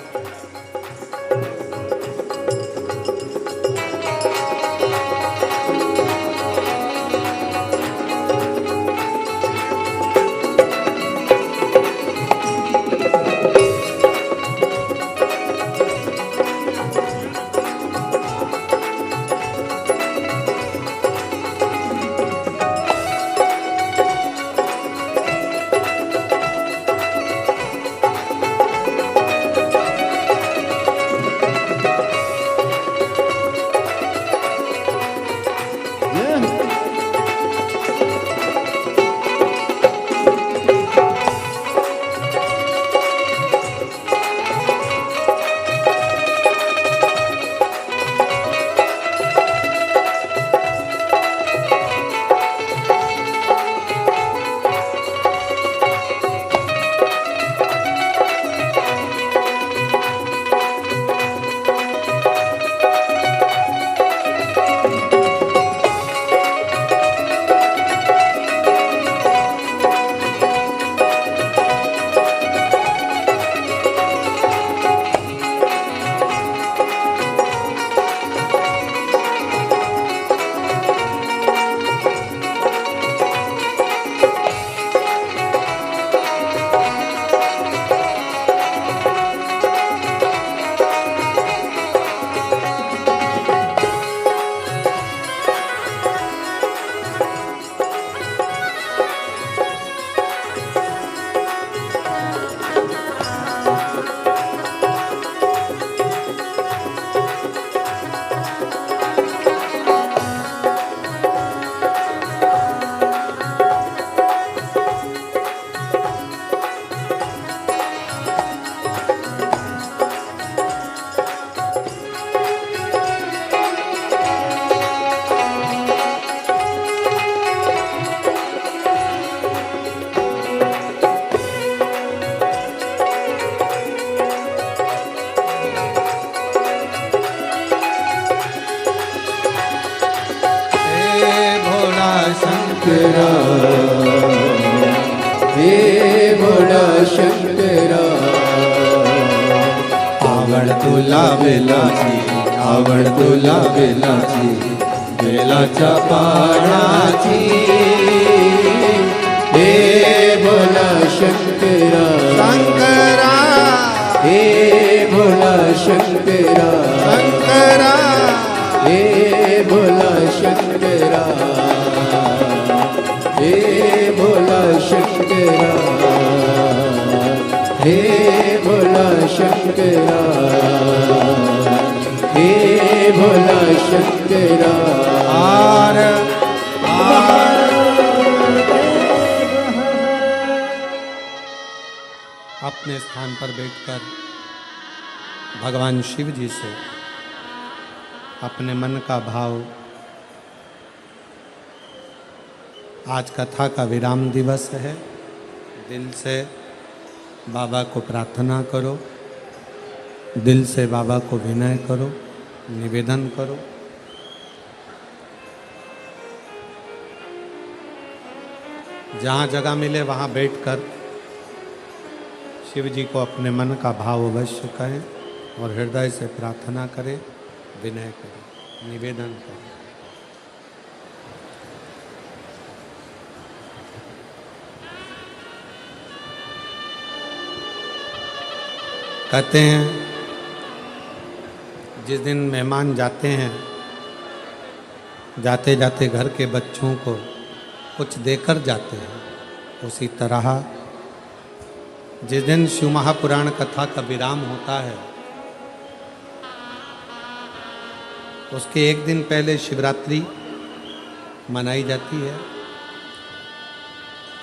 Speaker 2: शंकरा हे भोला शंकरा
Speaker 1: आवड तुला बेलाची आवड तुला बेलाची बेलाच्या पानाची
Speaker 2: हे भोला शंकरा
Speaker 1: शंकरा
Speaker 2: हे भोला शंकरा
Speaker 1: शंकरा
Speaker 2: हे भोला शंकरा हे भोला शंकरा शंकरा हे भोला शंकरा
Speaker 1: आर अपने स्थान पर बैठकर भगवान शिव जी से अपने मन का भाव, आज कथा का विराम दिवस है, दिल से बाबा को प्रार्थना करो, दिल से बाबा को विनय करो, निवेदन करो। जहाँ जगह मिले वहाँ बैठकर शिव जी को अपने मन का भाव अवश्य कहें और हृदय से प्रार्थना करें, विनय करें, निवेदन करें। कहते हैं जिस दिन मेहमान जाते हैं, जाते जाते घर के बच्चों को कुछ देकर जाते हैं, उसी तरह जिस दिन शिव महापुराण कथा का विराम होता है उसके एक दिन पहले शिवरात्रि मनाई जाती है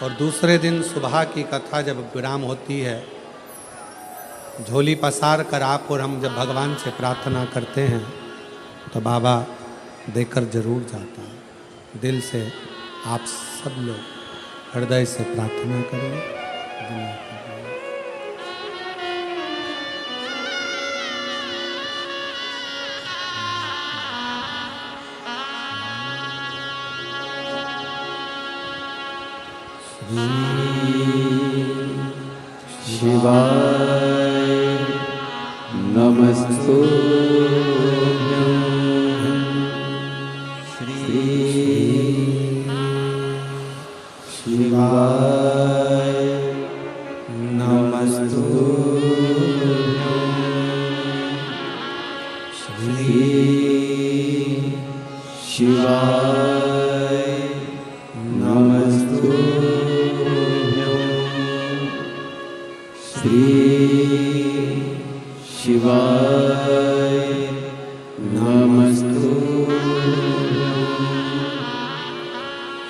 Speaker 1: और दूसरे दिन सुबह की कथा जब विराम होती है, झोली पसार कर आप और हम जब भगवान से प्रार्थना करते हैं तो बाबा देकर जरूर जाता है। दिल से आप सब लोग हृदय से प्रार्थना करें, विनय करें।
Speaker 2: शिवाय नमस्तुभ्यं श्री शिवाय नमस्तुभ्यं श्री शिवाय नमस्तुभ्यं श्री शिवाय नमस्तुभ्यं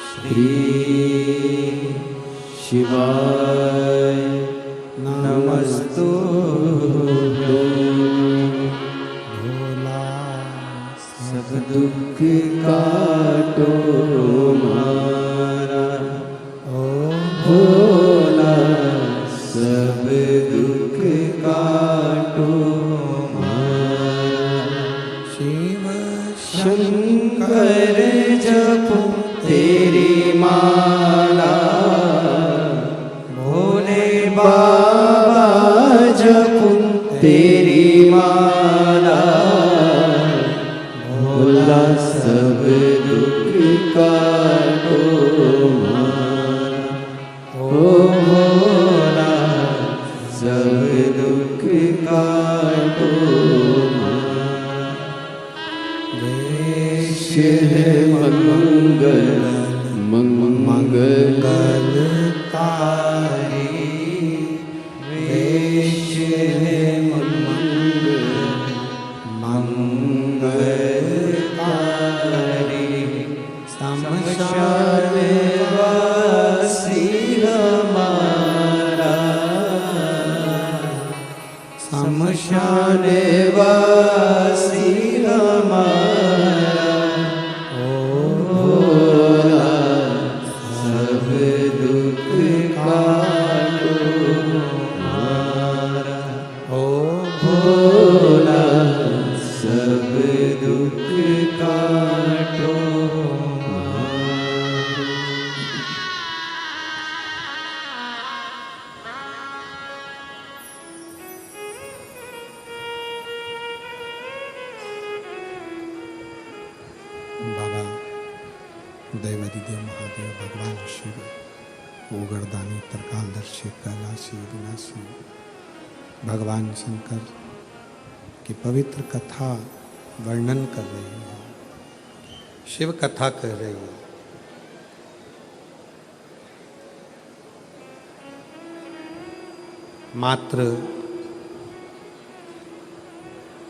Speaker 2: श्री शिवाय नमस्तुभ्यं भोला सब दुख काटो मारा ओ भोला सब दुख काटो मारा शिव शंकर जपो तेरी माला भोले बाबा जपो तेरी माला भोला सब दुख काटो मारा ओ भोला सब दुख काटो मारा वेश है मंगल मंगलकारी वेश है मंगलकारी शमशान वासी हमारा शमशान वासी हमारा ओ भोला सब दुख काटो मारा ओ भोला सब दुख काटो
Speaker 1: बाबा दैवादिदेव महादेव भगवान शिव ओगरदानी त्रिकालदर्शी कैलाशी विनाशी भगवान शंकर की पवित्र कथा वर्णन कर रही है, शिव कथा कर रही है। मात्र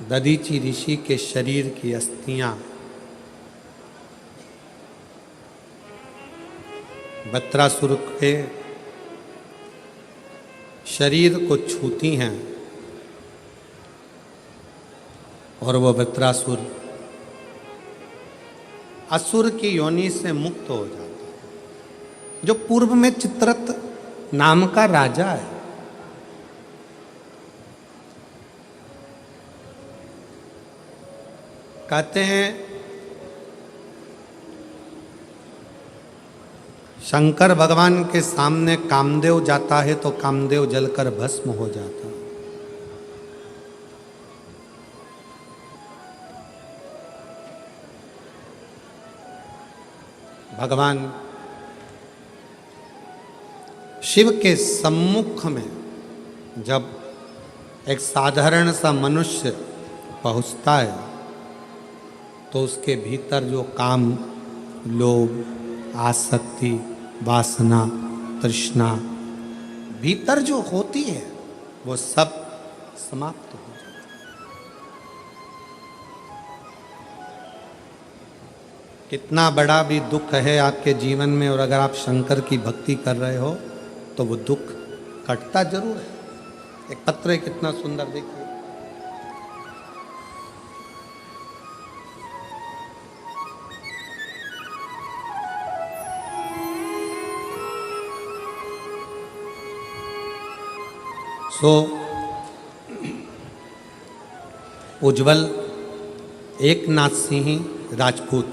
Speaker 1: दधीचि ऋषि के शरीर की अस्थियां वृत्रासुर के शरीर को छूती हैं और वो वृत्रासुर असुर की योनि से मुक्त हो जाता है। जो पूर्व में चित्ररथ नाम का राजा है, कहते हैं शंकर भगवान के सामने कामदेव जाता है तो कामदेव जलकर भस्म हो जाता है। भगवान शिव के सम्मुख में जब एक साधारण सा मनुष्य पहुंचता है तो उसके भीतर जो काम, लोभ, आसक्ति, वासना, तृष्णा भीतर जो होती है वो सब समाप्त हो जाती है। कितना बड़ा भी दुख है आपके जीवन में और अगर आप शंकर की भक्ति कर रहे हो तो वो दुख कटता जरूर है। एक पत्र है, कितना सुंदर, देखिए। उज्जवल एकनाथ सिंह राजपूत,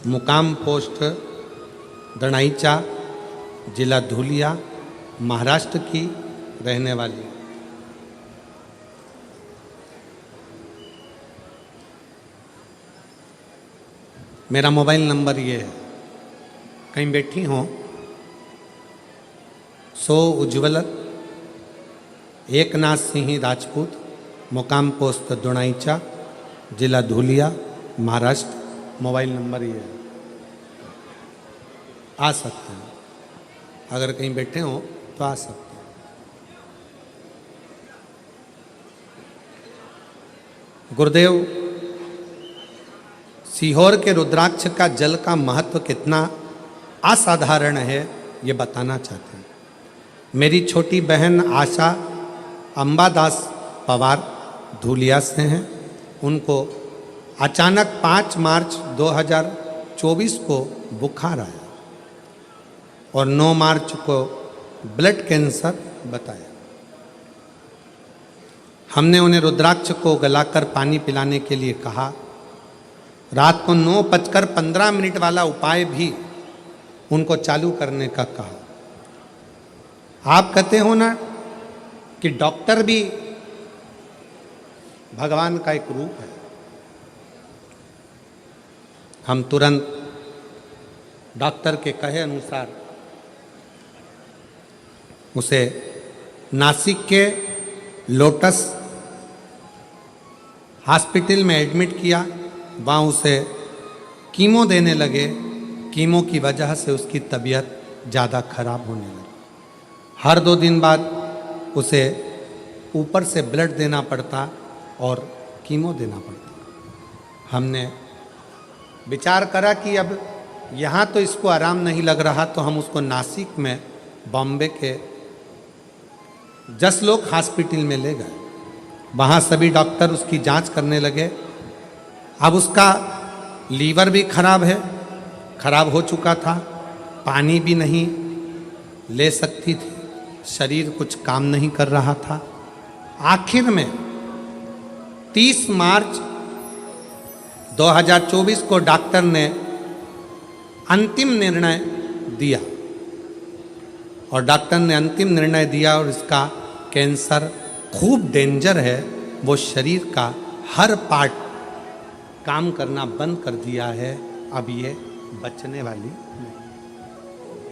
Speaker 1: मुकाम पोस्ट दणाईचा, जिला धुलिया, महाराष्ट्र की रहने वाली। मेरा मोबाइल नंबर ये है, कहीं बैठी हो सो उज्ज्वल एकनाथ सिंह राजपूत, मुकाम पोस्ट दुणाईचा, जिला धुलिया, महाराष्ट्र। मोबाइल नंबर ये है, आ सकते हैं। अगर कहीं बैठे हो तो आ सकते हैं। गुरुदेव सीहोर के रुद्राक्ष का जल का महत्व कितना असाधारण है ये बताना चाहते हैं। मेरी छोटी बहन आशा अंबादास पवार धुलिया से हैं। उनको अचानक 5 मार्च 2024 को बुखार आया और 9 मार्च को ब्लड कैंसर बताया। हमने उन्हें रुद्राक्ष को गलाकर पानी पिलाने के लिए कहा। रात को 9:15 वाला उपाय भी उनको चालू करने का कहा। आप कहते हो ना कि डॉक्टर भी भगवान का एक रूप है। हम तुरंत डॉक्टर के कहे अनुसार उसे नासिक के लोटस हॉस्पिटल में एडमिट किया। वहाँ उसे कीमो देने लगे। कीमो की वजह से उसकी तबीयत ज़्यादा खराब होने लगी। हर 2 दिन बाद उसे ऊपर से ब्लड देना पड़ता और कीमो देना पड़ता। हमने विचार करा कि अब यहाँ तो इसको आराम नहीं लग रहा तो हम उसको नासिक में बॉम्बे के जसलोक हॉस्पिटल में ले गए। वहाँ सभी डॉक्टर उसकी जांच करने लगे। अब उसका लीवर भी खराब है, खराब हो चुका था, पानी भी नहीं ले सकती थी, शरीर कुछ काम नहीं कर रहा था। आखिर में 30 मार्च 2024 को डॉक्टर ने अंतिम निर्णय दिया और डॉक्टर ने अंतिम निर्णय दिया और इसका कैंसर खूब डेंजर है। वो शरीर का हर पार्ट काम करना बंद कर दिया है। अब ये बचने वाली नहीं,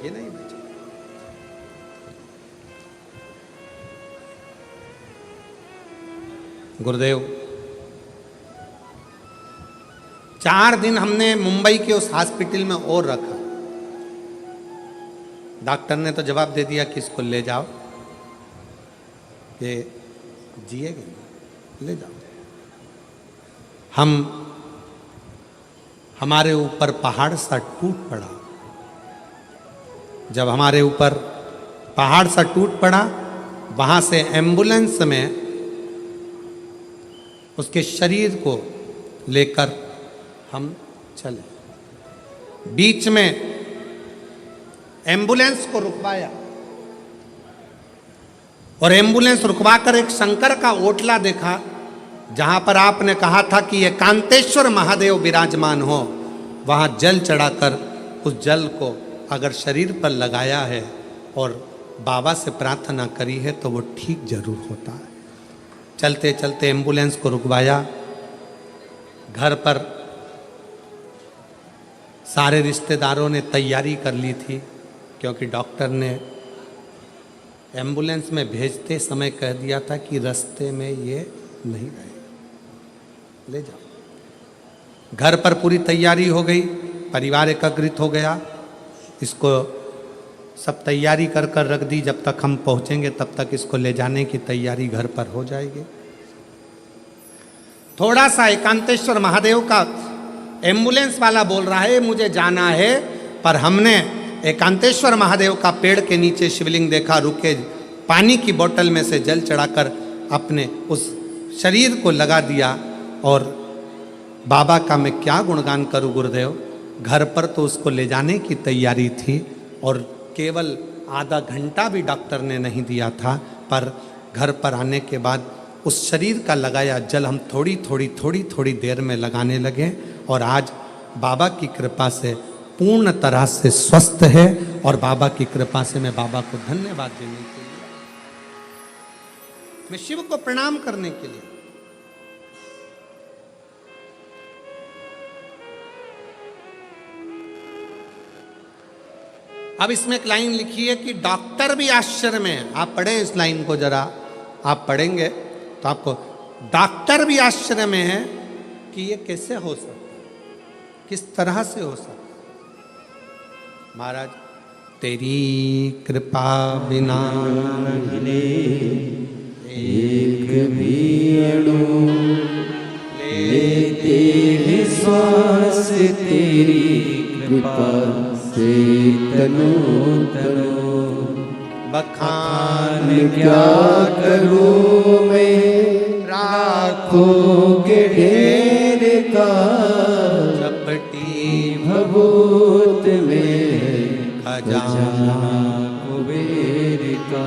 Speaker 1: ये नहीं बचे। गुरुदेव 4 दिन हमने मुंबई के उस हॉस्पिटल में और रखा। डॉक्टर ने तो जवाब दे दिया कि इसको ले जाओ, ये जिएगा। ले जाओ। हमारे ऊपर पहाड़ सा टूट पड़ा। जब हमारे ऊपर पहाड़ सा टूट पड़ा, वहां से एम्बुलेंस में उसके शरीर को लेकर हम चले। बीच में एम्बुलेंस को रुकवाया और एम्बुलेंस रुकवाकर एक शंकर का ओटला देखा, जहां पर आपने कहा था कि एकांतेश्वर महादेव विराजमान हो। वहां जल चढ़ाकर उस जल को अगर शरीर पर लगाया है और बाबा से प्रार्थना करी है तो वो ठीक जरूर होता है। चलते चलते एम्बुलेंस को रुकवाया। घर पर सारे रिश्तेदारों ने तैयारी कर ली थी, क्योंकि डॉक्टर ने एम्बुलेंस में भेजते समय कह दिया था कि रास्ते में ये नहीं रहेगा, ले जाओ। घर पर पूरी तैयारी हो गई, परिवार एकत्रित हो गया। इसको सब तैयारी कर कर रख दी, जब तक हम पहुंचेंगे तब तक इसको ले जाने की तैयारी घर पर हो जाएगी। थोड़ा सा एकांतेश्वर महादेव का एम्बुलेंस वाला बोल रहा है मुझे जाना है, पर हमने एकांतेश्वर महादेव का पेड़ के नीचे शिवलिंग देखा, रुके, पानी की बोतल में से जल चढ़ाकर अपने उस शरीर को लगा दिया। और बाबा का मैं क्या गुणगान करूं गुरुदेव। घर पर तो उसको ले जाने की तैयारी थी और केवल आधा घंटा भी डॉक्टर ने नहीं दिया था, पर घर पर आने के बाद उस शरीर का लगाया जल हम थोड़ी देर में लगाने लगे। और आज बाबा की कृपा से पूर्ण तरह से स्वस्थ है। और बाबा की कृपा से मैं बाबा को धन्यवाद देने के लिए, मैं शिव को प्रणाम करने के लिए, अब इसमें एक लाइन लिखी है कि डॉक्टर भी आश्चर्य में है। आप पढ़ें इस लाइन को जरा, आप पढ़ेंगे तो आपको, डॉक्टर भी आश्चर्य में है कि ये कैसे हो सकता, किस तरह से हो सकता। महाराज तेरी कृपा बिना
Speaker 2: हिले एक भी अणु, लेते हैं श्वास तेरी कृपा से तनो तनो।
Speaker 1: बखान
Speaker 2: क्या करूं मैं राखों के ढेर का,
Speaker 1: चपटी
Speaker 2: भभूत में
Speaker 1: खजाना
Speaker 2: कुबेर का।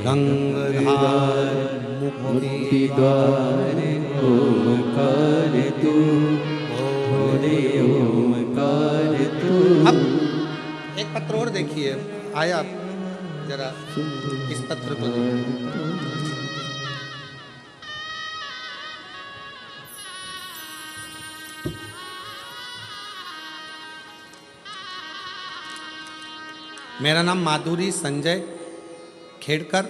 Speaker 1: गंगाधार
Speaker 2: मुक्ति द्वार ओमकार तू, भोले ओमकार तू।
Speaker 1: अब एक पत्र और देखिए, आया जरा इस पत्र को देखिए। मेरा नाम माधुरी संजय खेड़कर,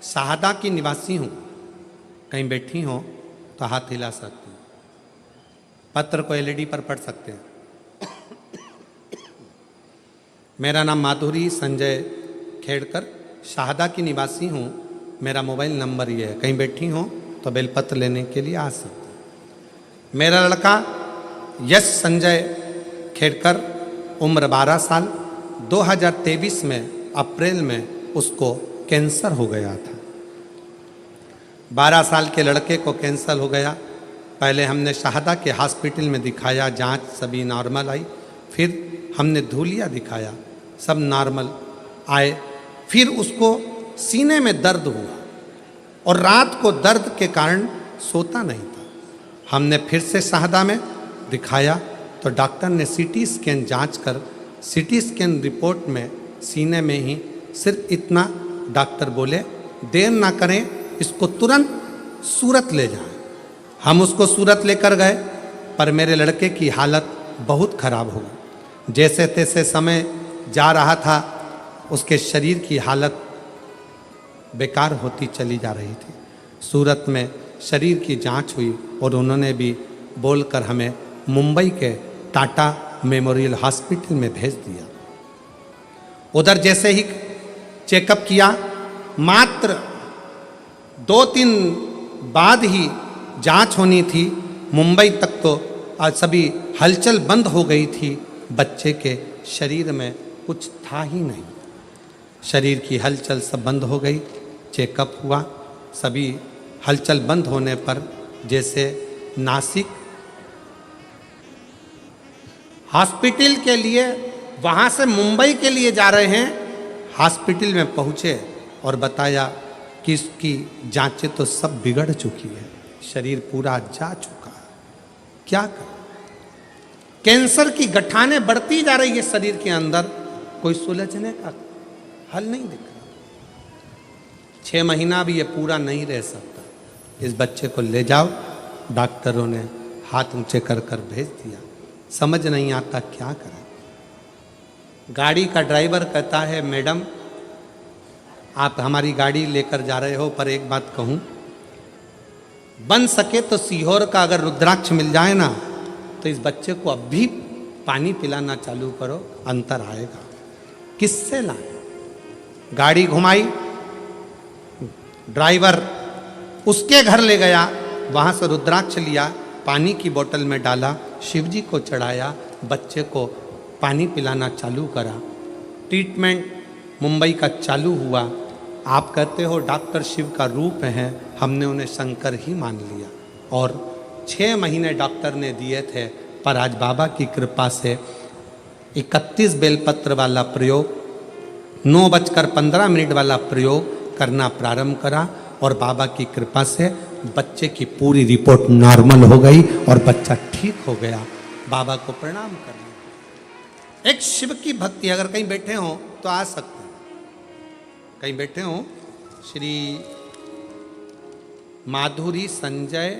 Speaker 1: शाहदा की निवासी हूँ। कहीं बैठी हो तो हाथ हिला सकती हूँ। पत्र को एलईडी पर पढ़ सकते हैं। मेरा नाम माधुरी संजय खेड़कर, शाहदा की निवासी हूँ। मेरा मोबाइल नंबर ये है, कहीं बैठी हो तो बेलपत्र लेने के लिए आ सकते हैं। मेरा लड़का यश संजय खेड़कर, उम्र 12 साल, 2023 में अप्रैल में उसको कैंसर हो गया था। 12 साल के लड़के को कैंसर हो गया। पहले हमने शाहदा के हॉस्पिटल में दिखाया, जांच सभी नॉर्मल आई। फिर हमने धूलिया दिखाया, सब नॉर्मल आए। फिर उसको सीने में दर्द हुआ और रात को दर्द के कारण सोता नहीं था। हमने फिर से शाहदा में दिखाया तो डॉक्टर ने सीटी स्कैन जांच कर, सीटी स्कैन रिपोर्ट में सीने में ही सिर्फ इतना, डॉक्टर बोले देर ना करें, इसको तुरंत सूरत ले जाएं। हम उसको सूरत लेकर गए, पर मेरे लड़के की हालत बहुत खराब हो गई। जैसे तैसे समय जा रहा था, उसके शरीर की हालत बेकार होती चली जा रही थी। सूरत में शरीर की जांच हुई और उन्होंने भी बोलकर हमें मुंबई के टाटा मेमोरियल हॉस्पिटल में भेज दिया। उधर जैसे ही चेकअप किया, मात्र 2-3 बाद ही जांच होनी थी। मुंबई तक तो सभी हलचल बंद हो गई थी। बच्चे के शरीर में कुछ था ही नहीं, शरीर की हलचल सब बंद हो गई। चेकअप हुआ, सभी हलचल बंद होने पर जैसे नासिक हॉस्पिटल के लिए, वहाँ से मुंबई के लिए जा रहे हैं, हॉस्पिटल में पहुँचे और बताया कि इसकी जांचें तो सब बिगड़ चुकी है, शरीर पूरा जा चुका है, क्या करें। कैंसर की गठाने बढ़ती जा रही है शरीर के अंदर, कोई सुलझने का हल नहीं दिख रहा। 6 महीना भी ये पूरा नहीं रह सकता। इस बच्चे को ले जाओ, डॉक्टरों ने हाथ ऊंचे कर कर भेज दिया। समझ नहीं आता क्या करें। गाड़ी का ड्राइवर कहता है, मैडम आप हमारी गाड़ी लेकर जा रहे हो, पर एक बात कहूँ, बन सके तो सीहोर का अगर रुद्राक्ष मिल जाए ना, तो इस बच्चे को अब भी पानी पिलाना चालू करो, अंतर आएगा। किससे लाए? गाड़ी घुमाई, ड्राइवर उसके घर ले गया, वहाँ से रुद्राक्ष लिया, पानी की बोतल में डाला, शिवजी को चढ़ाया, बच्चे को पानी पिलाना चालू करा। ट्रीटमेंट मुंबई का चालू हुआ। आप कहते हो डॉक्टर शिव का रूप है, हमने उन्हें शंकर ही मान लिया। और 6 महीने डॉक्टर ने दिए थे, पर आज बाबा की कृपा से 31 बेलपत्र वाला प्रयोग, 9:15 वाला प्रयोग करना प्रारंभ करा, और बाबा की कृपा से बच्चे की पूरी रिपोर्ट नॉर्मल हो गई और बच्चा ठीक हो गया। बाबा को प्रणाम करना। एक शिव की भक्ति, अगर कहीं बैठे हो तो आ सकते हैं, कहीं बैठे हो। श्री माधुरी संजय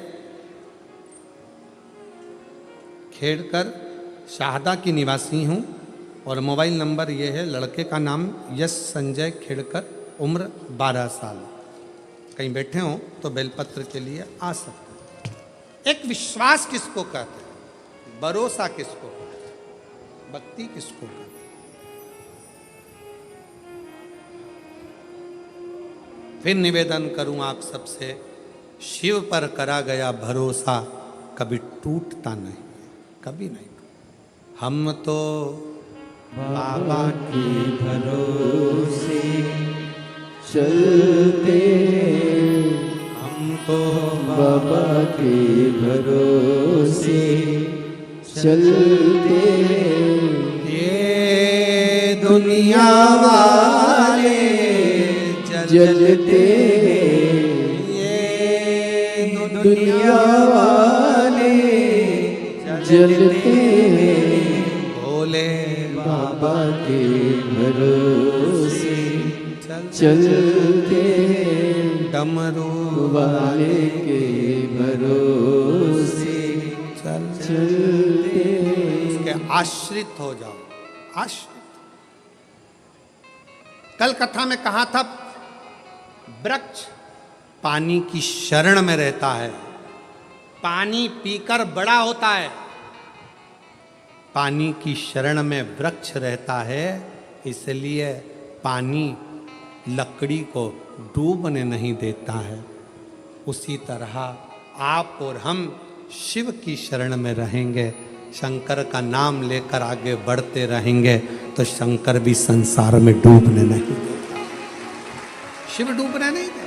Speaker 1: खेड़कर, शाहदा की निवासी हूँ, और मोबाइल नंबर ये है, लड़के का नाम यश संजय खेड़कर, उम्र 12 साल। कहीं बैठे हो तो बेलपत्र के लिए आ सकते हैं। एक विश्वास किसको कहते हैं, भरोसा किसको कहते हैं, भक्ति किसको कहते हैं। फिर निवेदन करूं आप सबसे, शिव पर करा गया भरोसा कभी टूटता नहीं, कभी नहीं। हम तो बाबा
Speaker 2: के भरोसे चलते,
Speaker 1: हम तो
Speaker 2: बाबा के भरोसे चलते,
Speaker 1: ये दुनिया वाले
Speaker 2: जलते, ये दुनिया वाले जलते,
Speaker 1: भोले
Speaker 2: बाबा के भरोसे चलते,
Speaker 1: डमरू
Speaker 2: वाले के भरोसे चलते।
Speaker 1: उसके आश्रित हो जाओ, आश्रित। कल कथा में कहा था, वृक्ष पानी की शरण में रहता है, पानी पीकर बड़ा होता है। पानी की शरण में वृक्ष रहता है, इसलिए पानी लकड़ी को डूबने नहीं देता है। उसी तरह आप और हम शिव की शरण में रहेंगे, शंकर का नाम लेकर आगे बढ़ते रहेंगे, तो शंकर भी संसार में डूबने नहीं देता, शिव डूबने नहीं देता।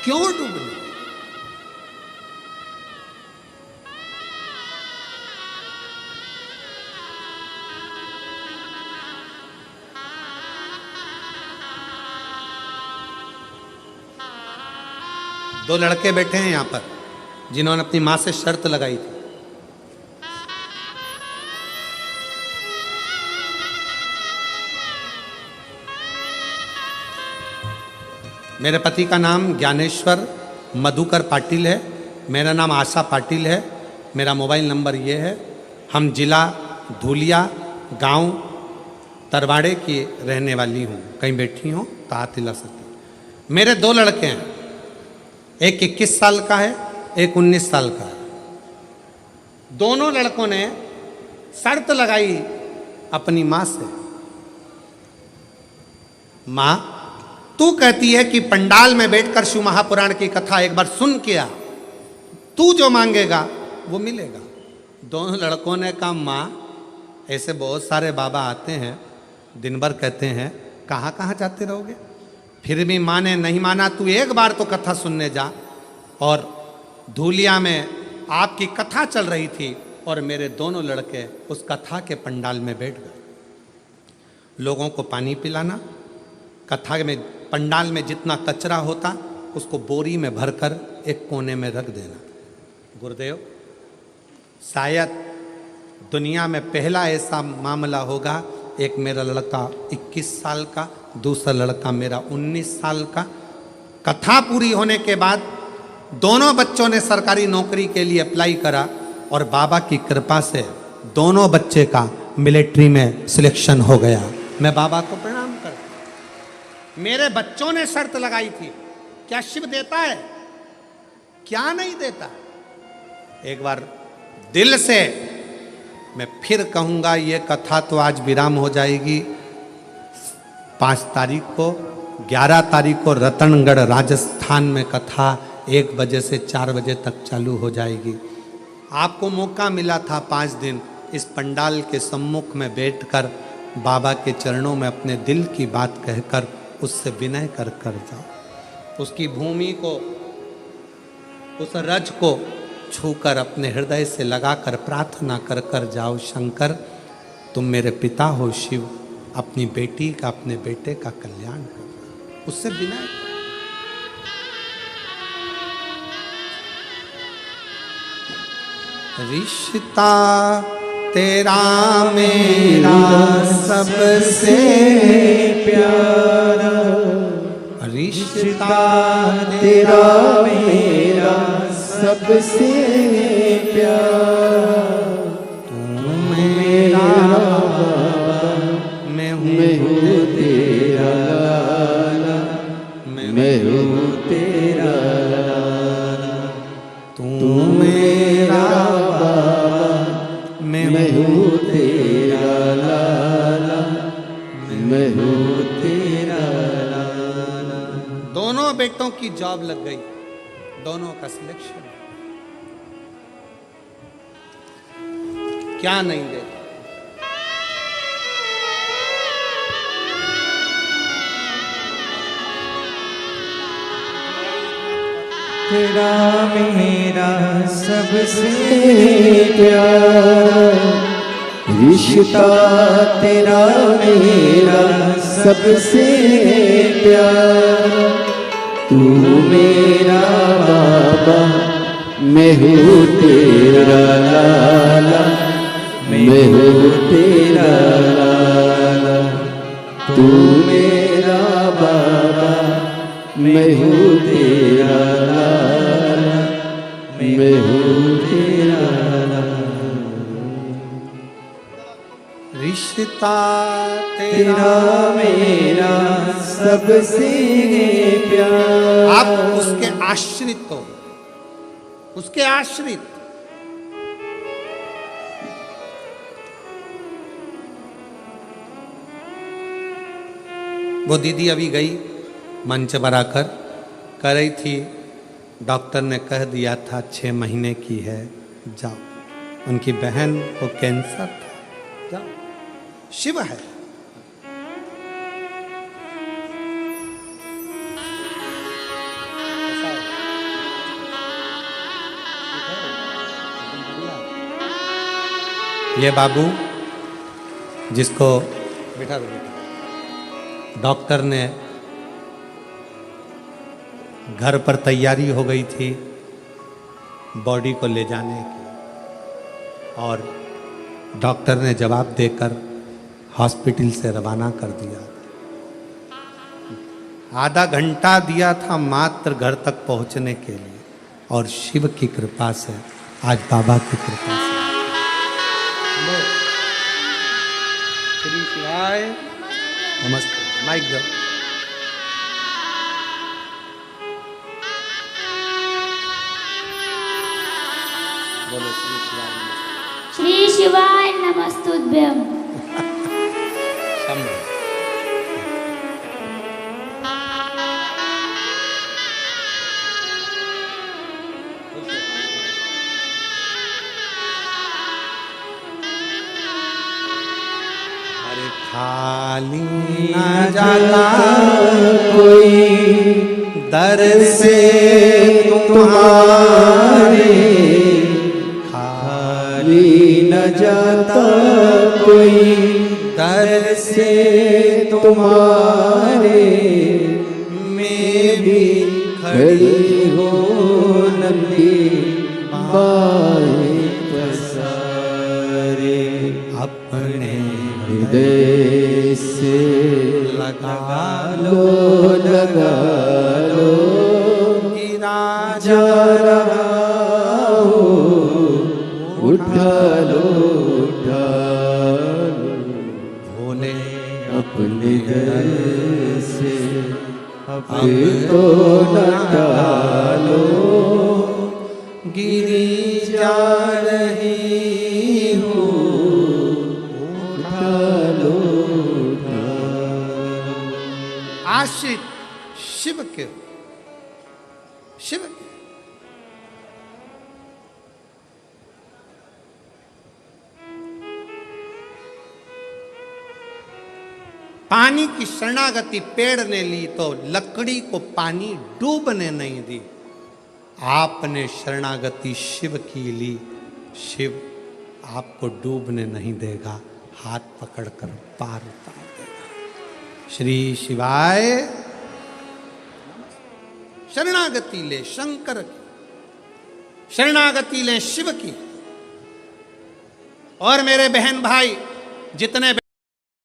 Speaker 1: क्यों डूबने? दो लड़के बैठे हैं यहाँ पर, जिन्होंने अपनी माँ से शर्त लगाई थी। मेरे पति का नाम ज्ञानेश्वर मधुकर पाटिल है, मेरा नाम आशा पाटिल है, मेरा मोबाइल नंबर ये है। हम जिला धुलिया, गांव तरवाड़े की रहने वाली हूँ। कहीं बैठी हूँ तो हाथ हिला सकते। मेरे 2 लड़के हैं, एक 21 साल का है, एक 19 साल का है। दोनों लड़कों ने शर्त लगाई अपनी माँ से, माँ तू कहती है कि पंडाल में बैठकर शिव महापुराण की कथा एक बार सुन के आ, तू जो मांगेगा वो मिलेगा। दोनों लड़कों ने कहा माँ, ऐसे बहुत सारे बाबा आते हैं, दिन भर कहते हैं कहाँ कहाँ जाते रहोगे। फिर भी माँ ने नहीं माना, तू एक बार तो कथा सुनने जा। और धूलिया में आपकी कथा चल रही थी और मेरे दोनों लड़के उस कथा के पंडाल में बैठ गए। लोगों को पानी पिलाना, कथा में पंडाल में जितना कचरा होता उसको बोरी में भरकर एक कोने में रख देना। गुरुदेव, शायद दुनिया में पहला ऐसा मामला होगा, एक मेरा लड़का 21 साल का, दूसरा लड़का मेरा 19 साल का। कथा पूरी होने के बाद दोनों बच्चों ने सरकारी नौकरी के लिए अप्लाई करा और बाबा की कृपा से दोनों बच्चे का मिलिट्री में सिलेक्शन हो गया। मैं बाबा को प्रणाम करता। मेरे बच्चों ने शर्त लगाई थी, क्या शिव देता है? क्या नहीं देता? एक बार दिल से मैं फिर कहूँगा, ये कथा तो आज विराम हो जाएगी। 5 तारीख को, 11 तारीख को रतनगढ़ राजस्थान में कथा 1 बजे से 4 बजे तक चालू हो जाएगी। आपको मौका मिला था 5 दिन इस पंडाल के सम्मुख में बैठकर बाबा के चरणों में अपने दिल की बात कहकर उससे विनय कर जाओ। उसकी भूमि को, उस रज को छूकर अपने हृदय से लगाकर प्रार्थना कर कर जाओ, शंकर तुम मेरे पिता हो शिव, अपनी बेटी का, अपने बेटे का कल्याण कर। उससे विनय। रिश्ता तेरा मेरा सबसे
Speaker 2: प्यारा,
Speaker 1: रिश्ता
Speaker 2: तेरा मेरा सबसे प्यारा।
Speaker 1: तू मेरा
Speaker 2: बाबा,
Speaker 1: मैं
Speaker 2: मैं
Speaker 1: हूँ
Speaker 2: हूँ तेरा लाला, मैं हूँ तेरा लाला।
Speaker 1: तू मेरा
Speaker 2: बाबा,
Speaker 1: मैं
Speaker 2: मैं हूँ तेरा लाला, मैं हूँ तेरा लाला।
Speaker 1: दोनों बेटों की जॉब लग गई, दोनों का सिलेक्शन। क्या नहीं देता?
Speaker 2: तेरा मेरा सबसे प्यारा, रिश्ता तेरा मेरा सबसे प्यारा। तू मेरा बाबा, मैं हूँ तेरा लाला, मैं हूँ तेरा लाला। तू मेरा बाबा, मैं हूँ तेरा लाला, मैं हूँ तेरा लाला।
Speaker 1: रिश्ता
Speaker 2: तेरा मेरा सबसे प्यारा।
Speaker 1: आप उसके आश्रित हो, उसके आश्रित। वो दीदी अभी गई मंच बनाकर, कह रही थी डॉक्टर ने कह दिया था 6 महीने की है, जाओ। उनकी बहन को कैंसर था, जाओ, शिव है। ये बाबू जिसको बैठा दो, डॉक्टर ने घर पर तैयारी हो गई थी बॉडी को ले जाने की, और डॉक्टर ने जवाब देकर हॉस्पिटल से रवाना कर दिया। आधा घंटा दिया था मात्र घर तक पहुंचने के लिए, और शिव की कृपा से, आज बाबा की कृपा से। श्री शिवाय नमस्ते। माइक दो। बोलो श्री शिवाय नमस्ते।
Speaker 3: श्री शिवाय नमस्तुभ्यं।
Speaker 1: शंभो। खाली न जाता
Speaker 2: कोई
Speaker 1: दर से
Speaker 2: तुम्हारे,
Speaker 1: खाली
Speaker 2: न जाता कोई
Speaker 1: दर
Speaker 2: से तुम्हारे,
Speaker 1: में भी
Speaker 2: खड़ी हो नंदी बाएं पसारे।
Speaker 1: अपने
Speaker 2: हृदय से
Speaker 1: लगा
Speaker 2: लगा लो
Speaker 1: गिरा
Speaker 2: जा रहा हो, उठा लो उठा लो
Speaker 1: भोले
Speaker 2: अपने दर से अब तो न डालो,
Speaker 1: गिरी जा रही हो
Speaker 2: उठा लो उठा।
Speaker 1: आश्रित शिव के, शिव के पानी की शरणागति पेड़ ने ली तो लकड़ी को पानी डूबने नहीं दी। आपने शरणागति शिव की ली, शिव आपको डूबने नहीं देगा, हाथ पकड़कर पार उतार देगा। श्री शिवाय। शरणागति ले शंकर की, शरणागति ले शिव की। और मेरे बहन भाई जितने